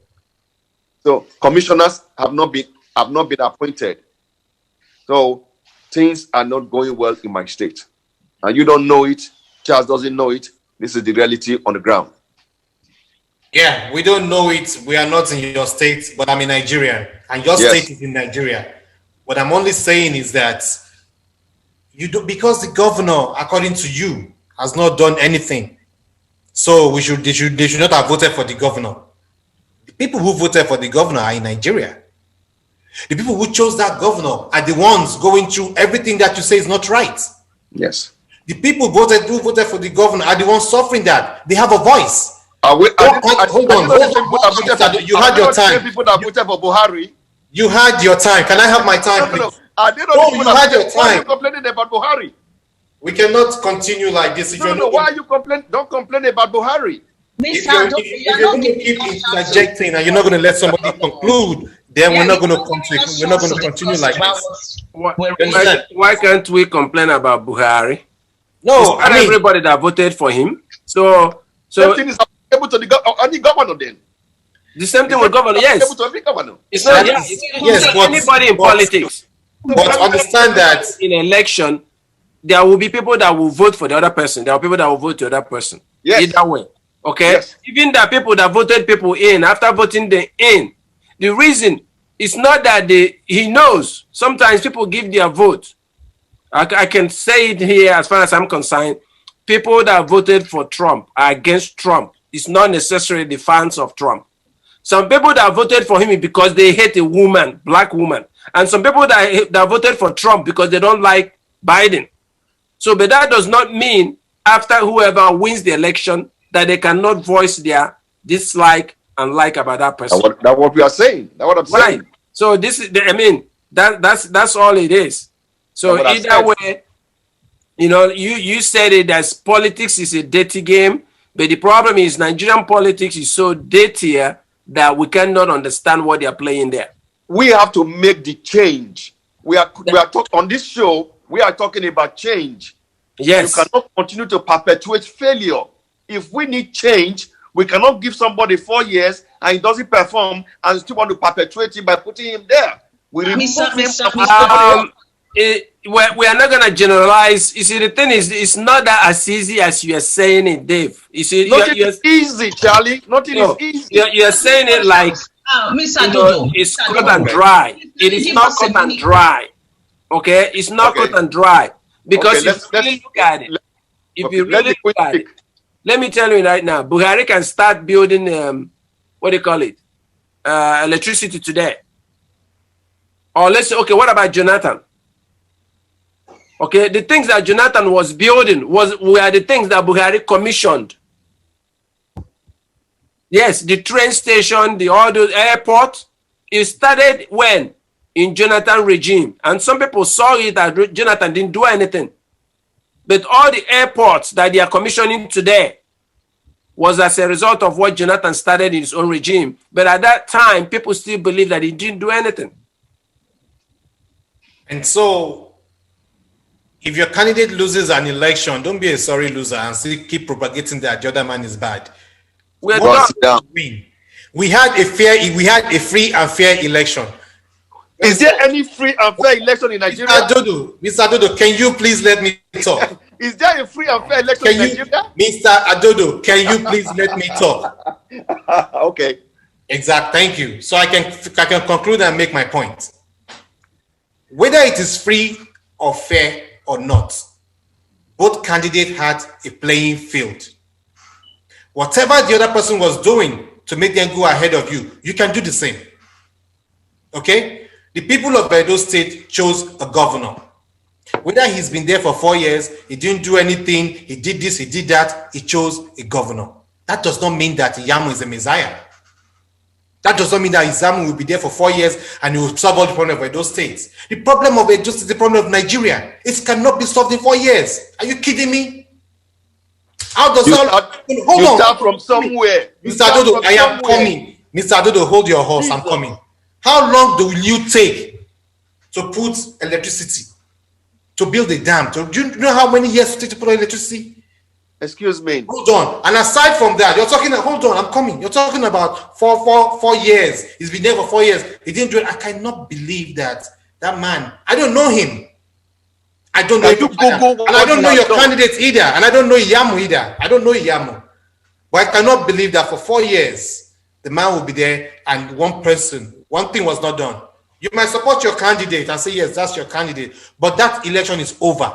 So commissioners have not been appointed. So things are not going well in my state. And you don't know it. Charles doesn't know it. This is the reality on the ground. Yeah, we don't know it. We are not in your state, but I'm in Nigeria. And your state is in Nigeria. What I'm only saying is that because the governor, according to you, has not done anything. So they should not have voted for the governor. The people who voted for the governor are in Nigeria. The people who chose that governor are the ones going through everything that you say is not right. Yes. The people who voted for the governor are the ones suffering that. They have a voice. Hold on. You had your time. People that voted for Buhari. You had your time. Can I have my time, please? You had your time. Why are you complaining about Buhari? We cannot continue like this. No. Why are you complaining? Don't complain about Buhari. If you're going to keep interjecting and you're not going to let somebody conclude, then we're not going to continue like this. Why can't we complain about Buhari? No, it's not everybody that voted for him. So same thing is able to any governor then. The same thing with governor, yes. It's not anybody in politics. But understand that in an election, there will be people that will vote for the other person. There are people that will vote the other person. Yes. Either way. Okay? Yes. Even the people that voted people in, after voting them in, the reason is not that he knows. Sometimes people give their vote. I can say it here as far as I'm concerned. People that voted for Trump are against Trump. It's not necessarily the fans of Trump. Some people that voted for him because they hate a woman, black woman. And some people that voted for Trump because they don't like Biden. So, but that does not mean after whoever wins the election that they cannot voice their dislike and like about that person. That's what we are saying. That's what I'm saying. Right. So this is, that's all it is. So either way, you said it as politics is a dirty game, but the problem is Nigerian politics is so dirtier that we cannot understand what they are playing there. We have to make the change. We are talking on this show. We are talking about change. Yes. You cannot continue to perpetuate failure. If we need change, we cannot give somebody 4 years and he doesn't perform and still want to perpetuate him by putting him there. We remove him. We are not going to generalize. You see, the thing is, it's not that as easy as you are saying it, Dave. You see, nothing is easy, Charlie. Nothing is easy. You are saying it like it's cut and dry. It is not cut and dry. Okay, it's not cut and dry because if you really look at it, let me tell you right now, Buhari can start building electricity today. Or let's say, okay, what about Jonathan? Okay, the things that Jonathan was building were the things that Buhari commissioned. Yes, the train station, all the airport. It started when? In Jonathan regime. And some people saw it that Jonathan didn't do anything. But all the airports that they are commissioning today was as a result of what Jonathan started in his own regime. But at that time, people still believe that he didn't do anything. And so, if your candidate loses an election, don't be a sorry loser and still keep propagating that the other man is bad. We had a free and fair election. Is there any free and fair election in Nigeria? Mr. Adodo, can you please let me talk? Is there a free and fair election in Nigeria? Mr. Adodo, can you please let me talk? Okay. Exactly. Thank you. So I can conclude and make my point. Whether it is free or fair or not, both candidates had a playing field. Whatever the other person was doing to make them go ahead of you, you can do the same. Okay? The people of Edo State chose a governor. Whether he's been there for 4 years, he didn't do anything, he did this, he did that, he chose a governor. That does not mean that Yamu is a messiah. That does not mean that Izamu will be there for 4 years and he will solve all the problems of Edo State. The problem of Edo State is the problem of Nigeria. It cannot be solved in 4 years. Are you kidding me? How does hold on. Start from somewhere. Mr. Adodo, I am coming. Mr. Adodo, hold your horse. I'm coming. How long will you take to put electricity, to build a dam. Do you know how many years it takes to put electricity? Excuse me. Hold on. And aside from that, you're talking, hold on, I'm coming. You're talking about four years. He's been there for 4 years. He didn't do it. I cannot believe that man, I don't know him. I don't know him. And I don't know your candidates either. And I don't know Iyamu either. I don't know Iyamu. But I cannot believe that for 4 years, the man will be there and one thing was not done. You might support your candidate and say, yes, that's your candidate. But that election is over.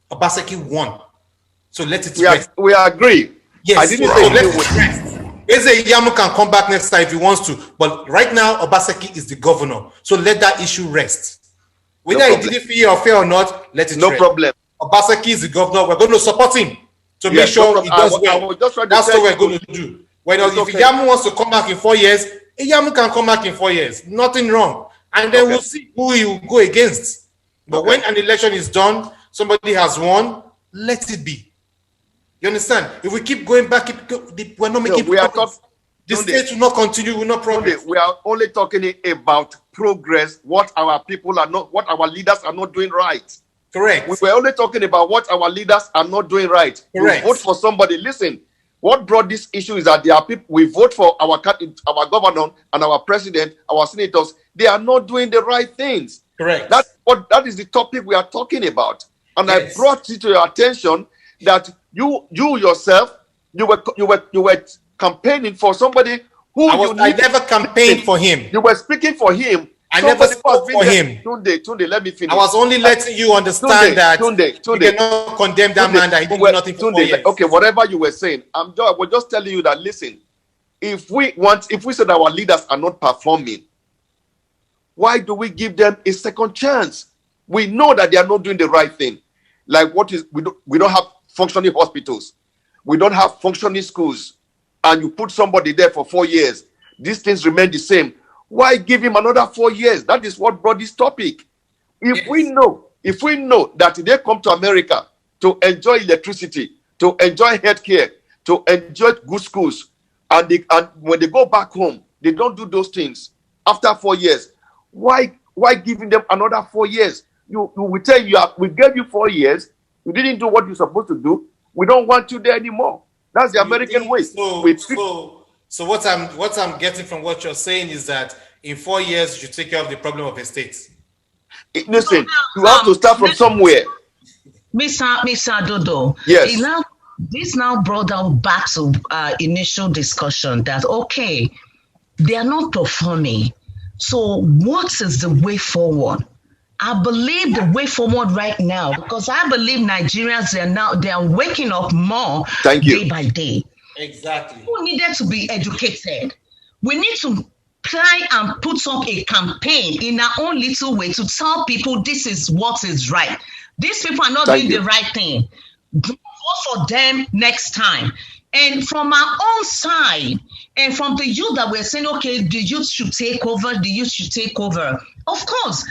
Obaseki won. So let it rest. We agree. Yes, I didn't say let it rest. Eze Iyamu can come back next time if he wants to. But right now, Obaseki is the governor. So let that issue rest. Whether he did it fair or not, let it rest. No problem. Obaseki is the governor. We're going to support him to make sure he does well. That's what we're going to do. If Iyamu wants to come back in 4 years, Iyamu can come back in 4 years. Nothing wrong. And then we'll see who he will go against. But when an election is done, somebody has won, let it be. You understand? If we keep going back, we're not making progress. The state will not continue, will not progress. We are only talking about progress, what our leaders are not doing right. Correct. We were only talking about what our leaders are not doing right. Correct. We vote for somebody. Listen, what brought this issue is that there are people, we vote for our governor and our president, our senators. They are not doing the right things. Correct. That is the topic we are talking about. And yes. I brought it to your attention that you yourself, you were campaigning for somebody who I never campaigned for him. You were speaking for him. I never spoke for him. Tunde, let me finish. I was only letting you understand that Tunde, you cannot condemn that man that he did nothing for 4 years. Okay, whatever you were saying, I was just telling you that, listen, if we said our leaders are not performing, why do we give them a second chance? We know that they are not doing the right thing. Like we don't have functioning hospitals. We don't have functioning schools. And you put somebody there for 4 years. These things remain the same. Why give him another 4 years? That is what brought this topic. If we know that they come to America to enjoy electricity, to enjoy healthcare, to enjoy good schools, and when they go back home, they don't do those things after 4 years. Why giving them another 4 years? We tell you, we gave you 4 years. You didn't do what you're supposed to do. We don't want you there anymore. That's the American way. So what I'm getting from what you're saying is that in 4 years you take care of the problem of estates. Listen, you have to start from somewhere. Mr. Adodo. Yes. This now brought down back to initial discussion that they are not performing. So what is the way forward? I believe the way forward right now, because I believe Nigerians they are waking up more day by day. Exactly. People needed to be educated. We need to try and put up a campaign in our own little way to tell people this is what is right. These people are not doing the right thing. Vote for them next time. And from our own side, and from the youth that we're saying, the youth should take over, Of course,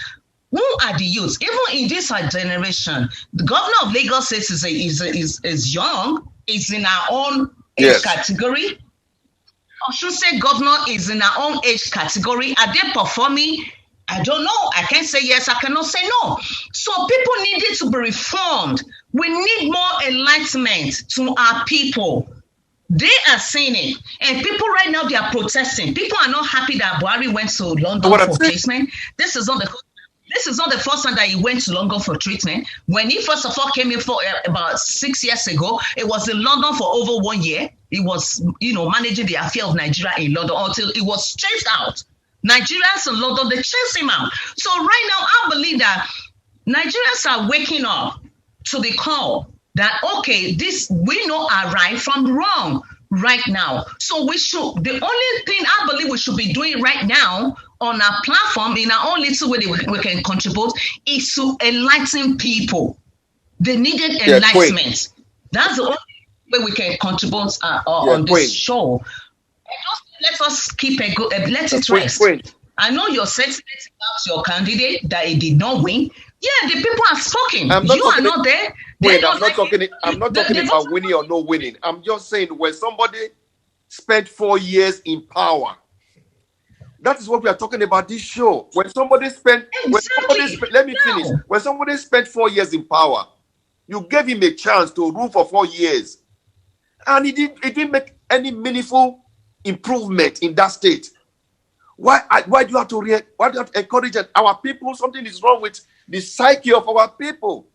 who are the youth? Even in this generation, the governor of Lagos State is young, is in our own age category. I should say governor is in our own age category. Are they performing? I don't know. I can't say yes. I cannot say no. So people needed to be reformed. We need more enlightenment to our people. They are seeing it. And people right now, they are protesting. People are not happy that Buhari went to London for treatment. This is not the first time that he went to London for treatment. When he first of all came in for about 6 years ago, it was in London for over 1 year. He was, managing the affair of Nigeria in London until it was chased out. Nigerians in London, they chased him out. So right now, I believe that Nigerians are waking up to the call that, we know our right from wrong right now. So the only thing I believe we should be doing right now on our platform, in our own little way we can contribute, is to enlighten people. They needed enlightenment. That's the only way we can contribute on this show. And just let us keep let it rest. I know you're sensitive about your candidate, that he did not win. Yeah, the people are spoken. You are not there. I'm not talking about winning or no winning. I'm just saying when somebody spent 4 years in power, That is what we are talking about this show. When somebody spent, let me finish. When somebody spent 4 years in power, you gave him a chance to rule for 4 years, and it didn't make any meaningful improvement in that state. Why do you have to encourage our people? Something is wrong with the psyche of our people.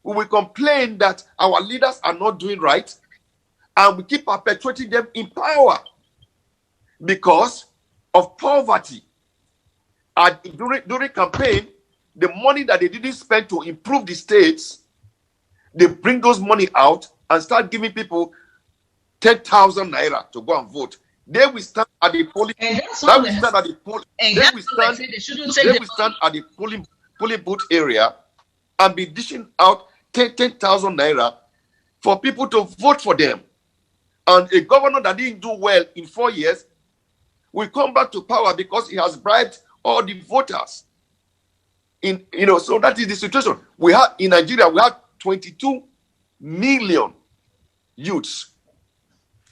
We will complain that our leaders are not doing right, and we keep perpetuating them in power because of poverty. And during campaign, the money that they didn't spend to improve the states, they bring those money out and start giving people 10,000 naira to go and vote. They will stand at the polling. They will stand at the polling booth area and be dishing out 10,000 naira for people to vote for them. And a governor that didn't do well in 4 years will come back to power because he has bribed all the voters. So that is the situation. We have in Nigeria, we have 22 million youths,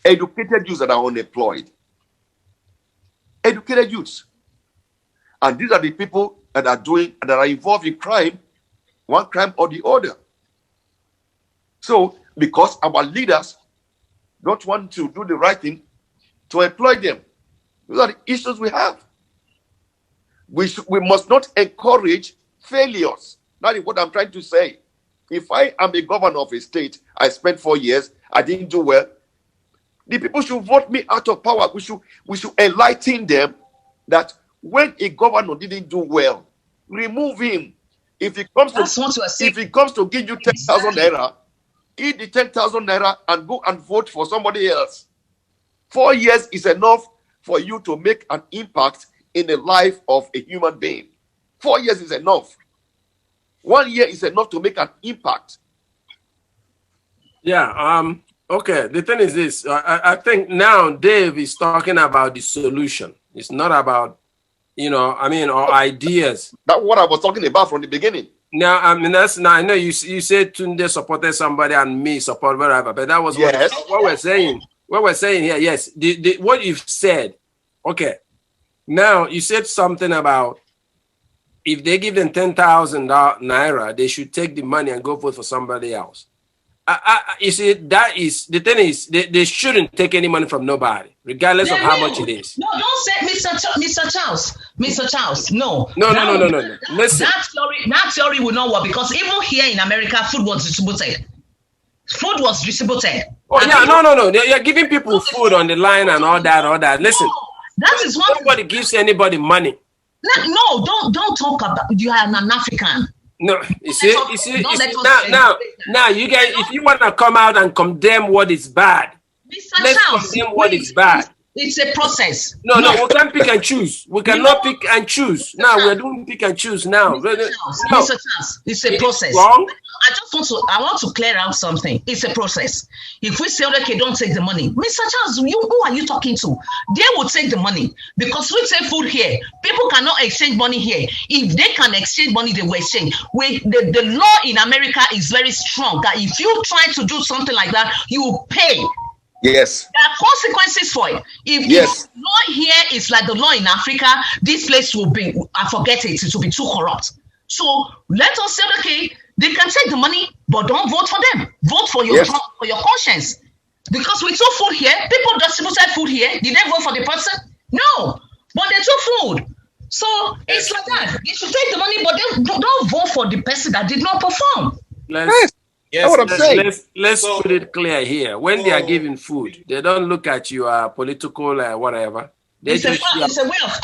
educated youths that are unemployed. Educated youths. And these are the people that are involved in crime, one crime or the other. So, because our leaders don't want to do the right thing to employ them. Those are the issues we have. We must not encourage failures. That is what I'm trying to say. If I am a governor of a state, I spent 4 years, I didn't do well, the people should vote me out of power. We should enlighten them that when a governor didn't do well, remove him. If he comes to give you 10,000 naira, eat the 10,000 naira and go and vote for somebody else. 4 years is enough for you to make an impact in the life of a human being. 4 years is enough. 1 year is enough to make an impact. Yeah. Okay. The thing is this. I think now Dave is talking about the solution. It's not about, or ideas. That's what I was talking about from the beginning. Now, I know you said Tunde supported somebody and me support whatever, but that was what we're saying. What we're saying here, yes. What you've said, okay. Now, you said something about if they give them 10,000 naira, they should take the money and go vote for somebody else. You see, that is, the thing is, they shouldn't take any money from nobody, regardless of how much it is. No, don't say Mr. Charles. No. Listen. That theory will not work because even here in America, food was distributed. Oh, yeah, no. You're giving people food on the line and all that. Listen, that is what nobody gives anybody money. No, don't talk about you are an African. No, you see, now you guys, if you want to come out and condemn what is bad, let's condemn what is bad. It's a process. No, we can't pick and choose. We cannot pick and choose. Now we're doing pick and choose now. Mr. Charles, it's a process. Wrong? I want to clear out something. It's a process. If we say, okay, don't take the money, Mr. Charles, who are you talking to? They will take the money because we take food here. People cannot exchange money here. If they can exchange money, they will exchange. The law in America is very strong that if you try to do something like that, you will pay. Yes. There are consequences for it. If the law here is like the law in Africa, this place will be, I forget it will be too corrupt. So let us say, okay, they can take the money, but don't vote for them. Vote for your conscience. Because we took food here, people distributed food here. Did they vote for the person? No, but they took food. So it's like that. They should take the money, but they don't vote for the person that did not perform. Let's put it clear here. When they are giving food, they don't look at your political whatever. It's a way of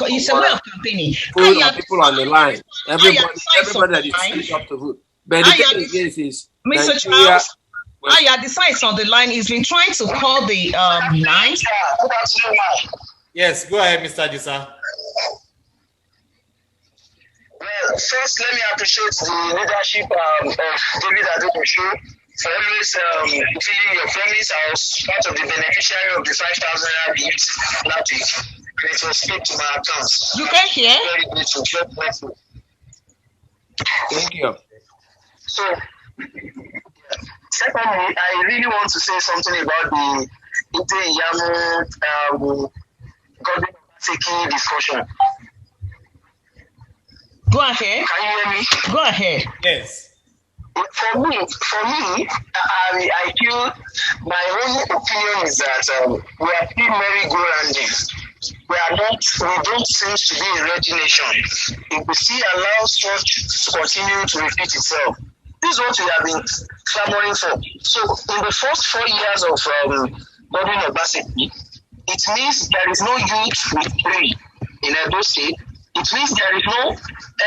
campaigning. Food and people on the line. Everybody that is speaking up to vote. But the thing is Mr. Charles, the sites on the line. He's been trying to call the lines. Yes, go ahead, Mr. Disa. Well, first, let me appreciate the leadership of David Adodo Show for always fulfilling your promise. I was part of the beneficiary of the 5,000 gift last week, and it was paid to my account. You can hear? Very grateful. Thank you. So, secondly, I really want to say something about the Ite Yamu government taking discussion. Go ahead. Can you hear me? Go ahead. Yes. For me, I feel my own opinion is that we are still merry-go-rounding. We don't seem to be a ready nation. If we still allow such to continue to repeat itself, this is what we have been clamoring for. So, in the first 4 years of Godwin Obaseki, it means there is no youth with three in Edo State. It means there is no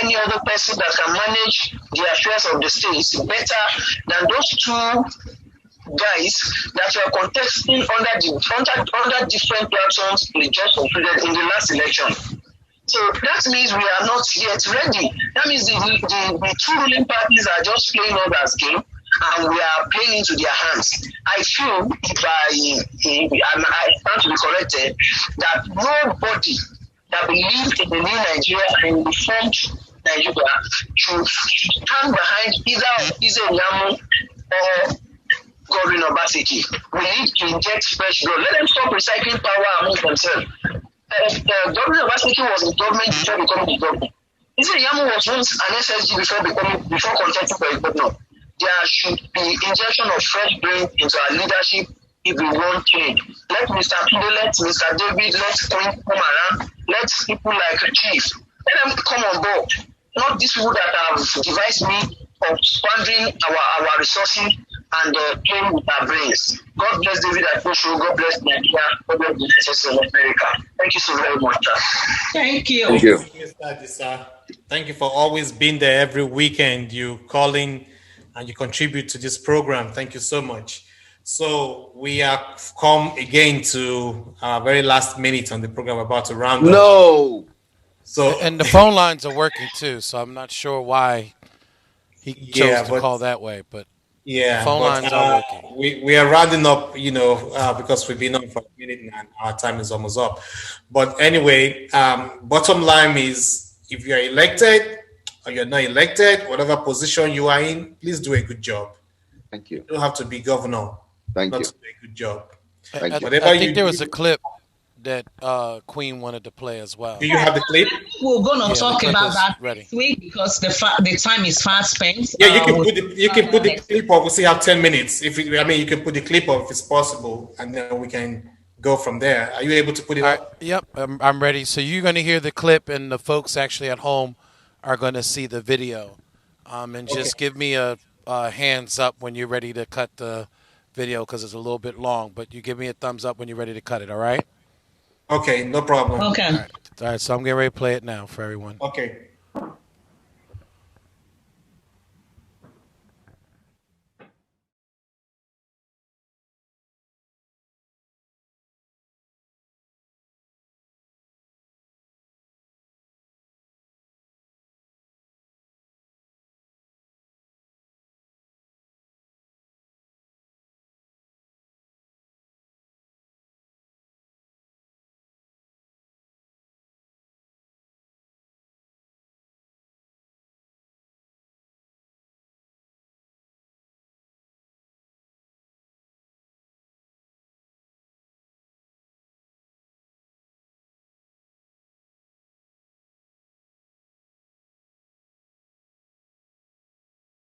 any other person that can manage the affairs of the state better than those two guys that were contesting under different platforms they just concluded in the last election. So that means we are not yet ready. That means the two ruling parties are just playing others' game, and we are playing into their hands. I feel, if I stand to be corrected, that nobody that believes in the new Nigeria and reformed Nigeria should stand behind either Ize or Godwin Obaseki. We need to inject fresh blood. Let them stop recycling power among themselves. Godwin Obaseki was in government before becoming the government. Ize was once an SSG before contesting for a governor. There should be injection of fresh brain into our leadership if we want change. Let Mr. Tunde, let Mr. David, let Queen come around. Let people like Chief, let them come on board. Not these people that have devised me of squandering our resources and playing with our brains. God bless David Adodo Show. God bless Nigeria. God bless the success of America. Thank you so very much. Thank you. Thank you. Mr. Adisa. Thank you for always being there every weekend. You calling and you contribute to this program. Thank you so much. So we have come again to our very last minute on the program, about to round up. No. So and the phone lines are working too, so I'm not sure why he chose to call that way, but the phone lines are working. We are rounding up, because we've been on for a minute and our time is almost up. But anyway, bottom line is, if you are elected or you're not elected, whatever position you are in, please do a good job. Thank you. You don't have to be governor. Thank you. To do a good job. I think there was a clip that Queen wanted to play as well. Do you have the clip? We're going to talk about that this week because the time is fast spent. Yeah, you can put the clip up. We still have 10 minutes. You can put the clip up if it's possible, and then we can go from there. Are you able to put it up? Yep, I'm ready. So you're going to hear the clip, and the folks actually at home are going to see the video. Just give me a hands up when you're ready to cut the video, because it's a little bit long, but you give me a thumbs up when you're ready to cut it, all right? Okay, no problem. Okay. All right, so I'm getting ready to play it now for everyone. Okay.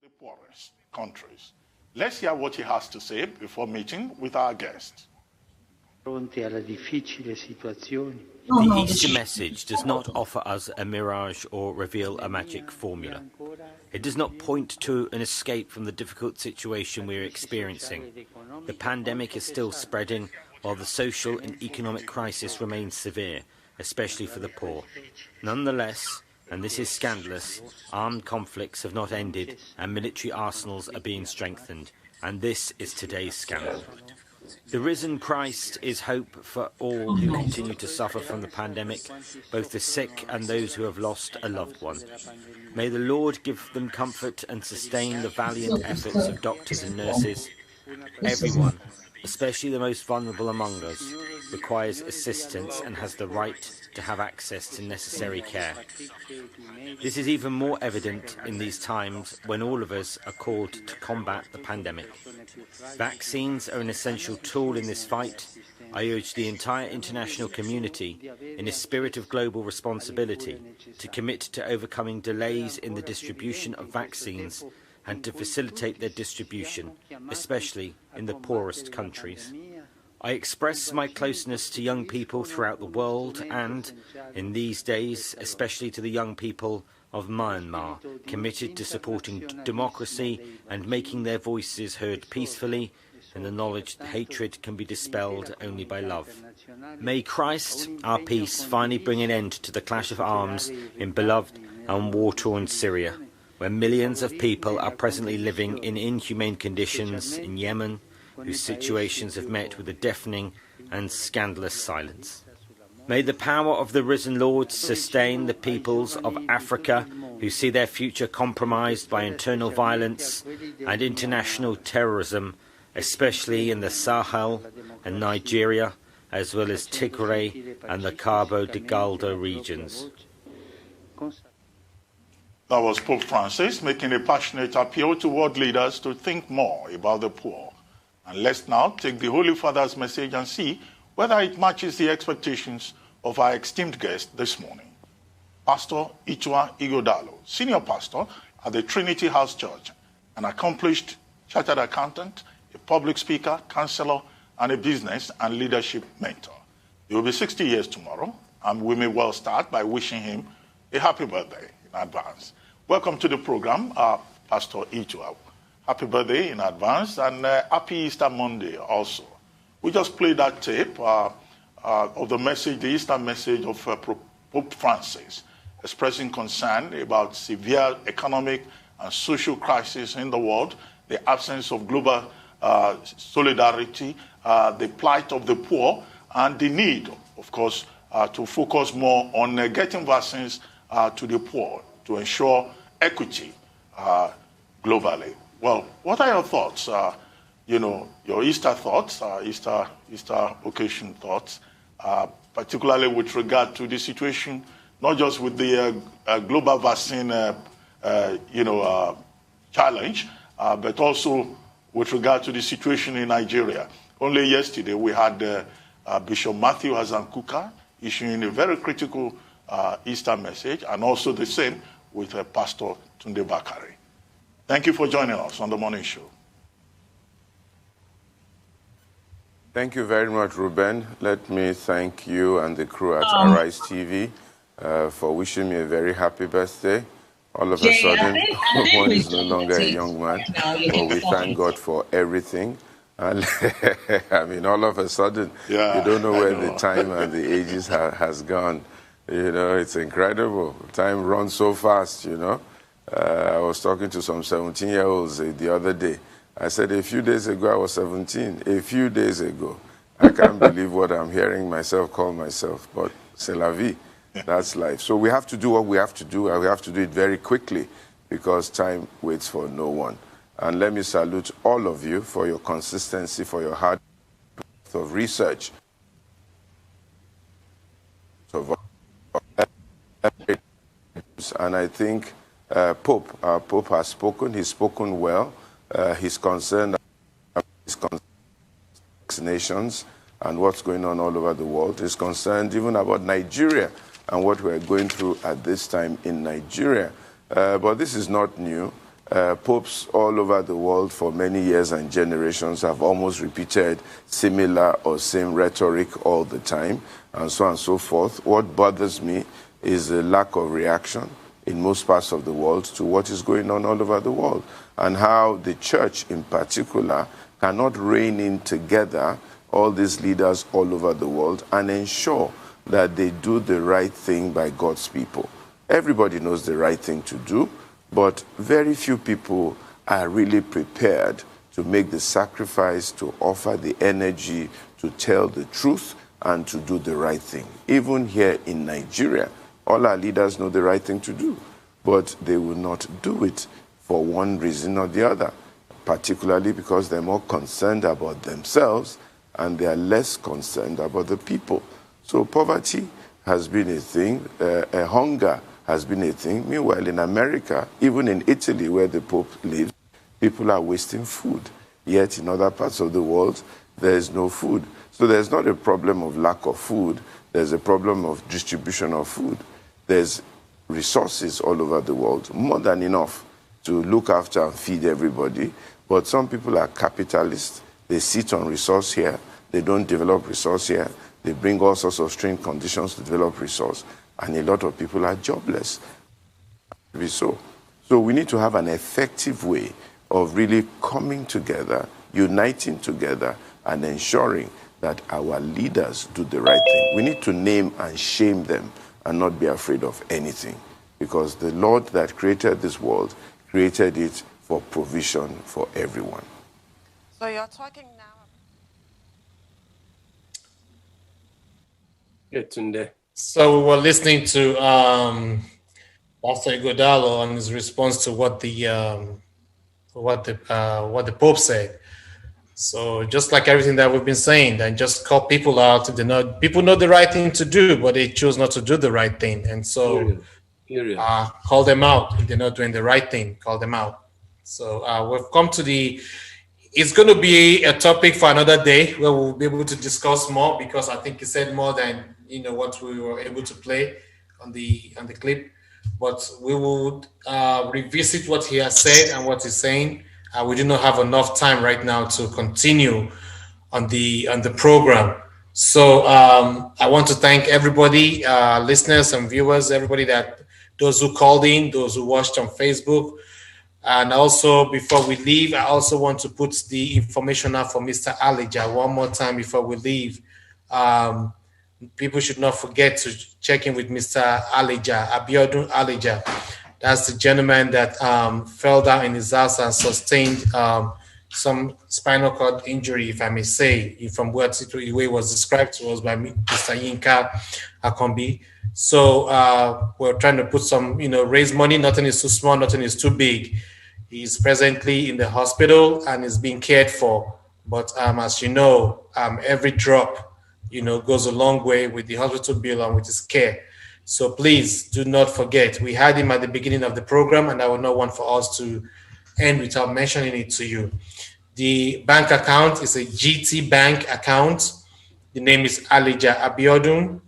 The poorest countries. Let's hear what he has to say before meeting with our guest. The Easter message does not offer us a mirage or reveal a magic formula. It does not point to an escape from the difficult situation we are experiencing. The pandemic is still spreading, while the social and economic crisis remains severe, especially for the poor. Nonetheless, and this is scandalous, armed conflicts have not ended and military arsenals are being strengthened. And this is today's scandal. The risen Christ is hope for all who continue to suffer from the pandemic, both the sick and those who have lost a loved one. May the Lord give them comfort and sustain the valiant efforts of doctors and nurses, everyone, especially the most vulnerable among us. requires assistance and has the right to have access to necessary care. This is even more evident in these times when all of us are called to combat the pandemic. Vaccines are an essential tool in this fight. I urge the entire international community, in a spirit of global responsibility, to commit to overcoming delays in the distribution of vaccines and to facilitate their distribution, especially in the poorest countries. I express my closeness to young people throughout the world and, in these days, especially to the young people of Myanmar, committed to supporting democracy and making their voices heard peacefully, in the knowledge that hatred can be dispelled only by love. May Christ, our peace, finally bring an end to the clash of arms in beloved and war-torn Syria, where millions of people are presently living in inhumane conditions in Yemen, whose situations have met with a deafening and scandalous silence. May the power of the risen Lord sustain the peoples of Africa who see their future compromised by internal violence and international terrorism, especially in the Sahel and Nigeria, as well as Tigray and the Cabo Delgado regions. That was Pope Francis making a passionate appeal to world leaders to think more about the poor. And let's now take the Holy Father's message and see whether it matches the expectations of our esteemed guest this morning. Pastor Itua Igodalo, senior pastor at the Trinity House Church, an accomplished chartered accountant, a public speaker, counselor, and a business and leadership mentor. He will be 60 years tomorrow, and we may well start by wishing him a happy birthday in advance. Welcome to the program, Pastor Itua. Happy birthday in advance, and happy Easter Monday also. We just played that tape of the message, the Easter message of Pope Francis, expressing concern about severe economic and social crisis in the world, the absence of global solidarity, the plight of the poor, and the need, of course, to focus more on getting vaccines to the poor to ensure equity globally. Well, what are your thoughts? Your Easter thoughts, Easter occasion thoughts, particularly with regard to the situation, not just with the global vaccine, challenge, but also with regard to the situation in Nigeria. Only yesterday we had Bishop Matthew Hazankuka issuing a very critical Easter message, and also the same with Pastor Tunde Bakari. Thank you for joining us on the morning show. Thank you very much, Ruben. Let me thank you and the crew at Arise TV for wishing me a very happy birthday. All of a sudden, one is no longer a young man, but we thank God for everything. And I mean, all of a sudden, you don't know where the time and the ages has gone. It's incredible. Time runs so fast, I was talking to some 17-year-olds the other day. I said, a few days ago, I was 17. A few days ago. I can't believe what I'm hearing myself call myself, but c'est la vie. That's life. So we have to do what we have to do, and we have to do it very quickly because time waits for no one. And let me salute all of you for your consistency, for your hard work of research. And I think our Pope has spoken. He's spoken well. He's concerned about his vaccinations and what's going on all over the world. He's concerned even about Nigeria and what we're going through at this time in Nigeria. But this is not new. Popes all over the world for many years and generations have almost repeated similar or same rhetoric all the time, and so on and so forth. What bothers me is the lack of reaction in most parts of the world to what is going on all over the world, and how the church in particular cannot rein in together all these leaders all over the world and ensure that they do the right thing by God's people. Everybody knows the right thing to do, but very few people are really prepared to make the sacrifice, to offer the energy, to tell the truth, and to do the right thing. Even here in Nigeria, all our leaders know the right thing to do, but they will not do it for one reason or the other, particularly because they're more concerned about themselves and they are less concerned about the people. So poverty has been a thing, hunger has been a thing. Meanwhile, in America, even in Italy, where the Pope lives, people are wasting food. Yet in other parts of the world, there is no food. So there's not a problem of lack of food. There's a problem of distribution of food. There's resources all over the world, more than enough to look after and feed everybody. But some people are capitalists. They sit on resource here. They don't develop resource here. They bring all sorts of strange conditions to develop resource. And a lot of people are jobless. So we need to have an effective way of really coming together, uniting together, and ensuring that our leaders do the right thing. We need to name and shame them and not be afraid of anything. Because the Lord that created this world created it for provision for everyone. So you're talking now. Tunde. So we were listening to Pastor Ighodalo on his response to what the Pope said. So just like everything that we've been saying, then just call people out. If they know, people know the right thing to do, but they choose not to do the right thing. And so call them out. If they're not doing the right thing, call them out. So we've come to it's going to be a topic for another day where we'll be able to discuss more, because I think he said more than what we were able to play on the clip. But we will revisit what he has said and what he's saying. We do not have enough time right now to continue on the program. So I want to thank everybody, listeners and viewers, those who called in, those who watched on Facebook. And also, before we leave, I also want to put the information out for Mr. Alija one more time before we leave. People should not forget to check in with Mr. Alija, Abiodun Alija. That's the gentleman that fell down in his house and sustained some spinal cord injury, if I may say, from what the way it was described to us by Mr. Yinka Akombi. So we're trying to put some, raise money. Nothing is too small, nothing is too big. He's presently in the hospital and is being cared for. But as you know, every drop, goes a long way with the hospital bill and with his care. So please do not forget. We had him at the beginning of the program, and I would not want for us to end without mentioning it to you. The bank account is a GT Bank account. The name is Alija Abiodun.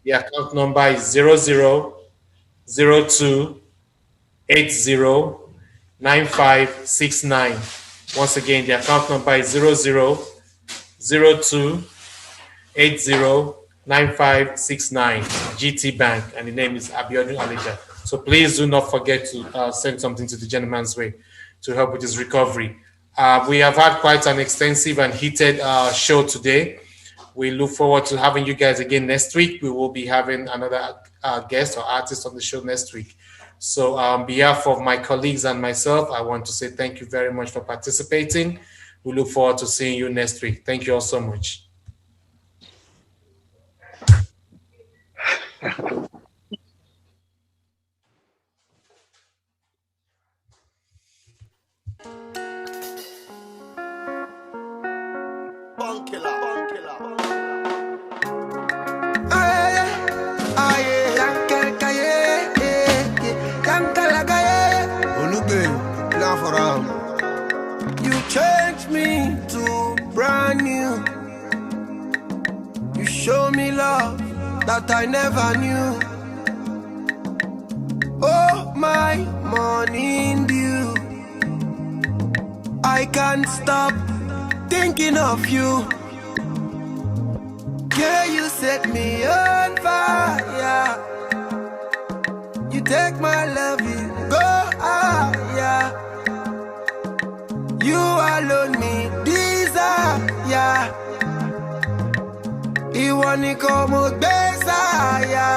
The account number is 0002809569. Once again, the account number is 0002809569, GT Bank, and the name is Abiodun Alija. So please do not forget to send something to the gentleman's way to help with his recovery. We have had quite an extensive and heated show today. We look forward to having you guys again next week. We will be having another guest or artist on the show next week. So on behalf of my colleagues and myself, I want to say thank you very much for participating. We look forward to seeing you next week. Thank you all so much. You changed me to brand new. You show me love that I never knew. Oh, my morning dew. I can't stop thinking of you. Yeah, you set me on fire. You take my love and go higher. You alone me desire. Ìwọ nìkan mo gbé sáyà.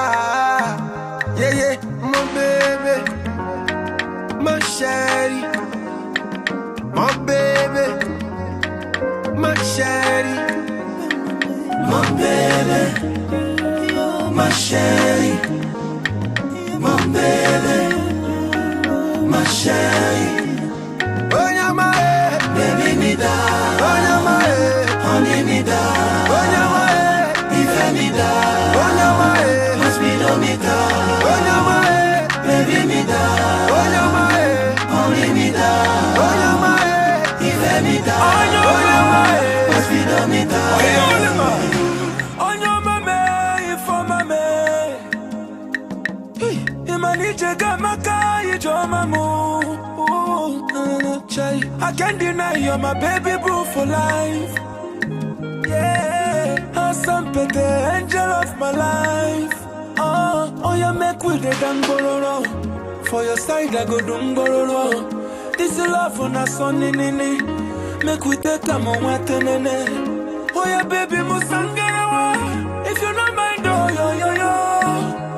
Yeah, yeah, my baby, my sherry, my baby, my sherry, my baby, my sherry, my baby, my sherry. Oh, yeah, my baby, me down. Oh, yeah, my honey, me down. I can't deny you're my baby boo for life. Yeah, awesome pete, angel of my life. Oh, you make with the dangororo. For your side, I go dungororo. This is love for na sonny nini. Make we take a moment, nene. Oh, yeah, baby, musangarawa. If you don't mind, oh, yo.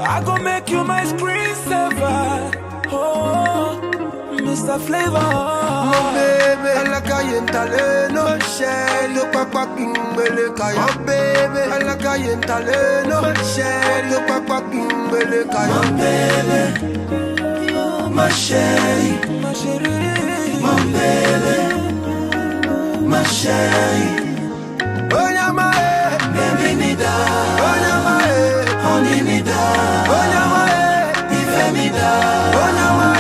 I go make you my screensaver. Oh, Mr. Flavor. Oh, baby, I like a yentaleno. Share the papa kimbele kaya. Oh, baby, I like a yentaleno. Share the papa kimbele kaya. Oh, baby, my chérie, my chérie, my baby, my chérie. Oh, yeah, my baby, me da. Oh, yeah, my honey, me da. Oh, yeah, my ife me da. Oh, yeah, my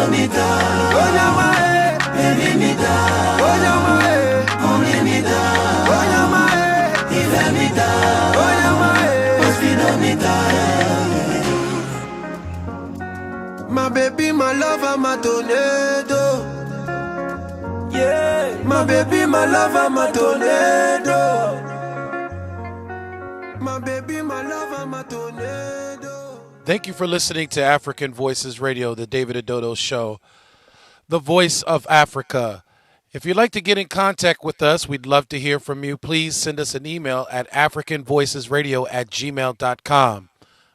me da, oh my, baby me da, oh my, only me da, oh my, even me da, oh my, hospital me da. My baby, my lover, my tornado. Yeah, my baby, my lover, my tornado. My baby, my lover, my tornado. Thank you for listening to African Voices Radio, the David Adodo Show, the voice of Africa. If you'd like to get in contact with us, we'd love to hear from you. Please send us an email at africanvoicesradio@gmail.com.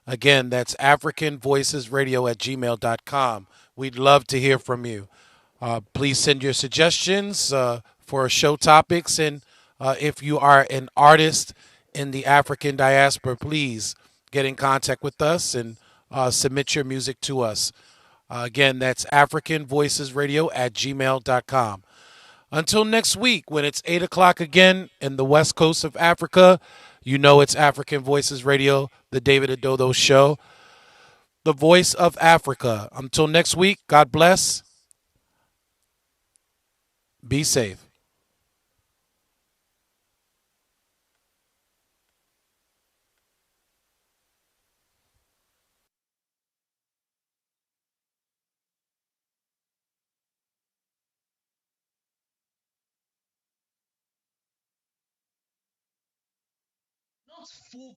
Again, that's africanvoicesradio@gmail.com. We'd love to hear from you. Please send your suggestions for show topics. And if you are an artist in the African diaspora, please get in contact with us and submit your music to us. Again, that's africanvoicesradio@gmail.com. Until next week, when it's 8 o'clock again in the west coast of Africa, you know it's African Voices Radio, the David Adodo Show, the voice of Africa. Until next week, God bless. Be safe. Not full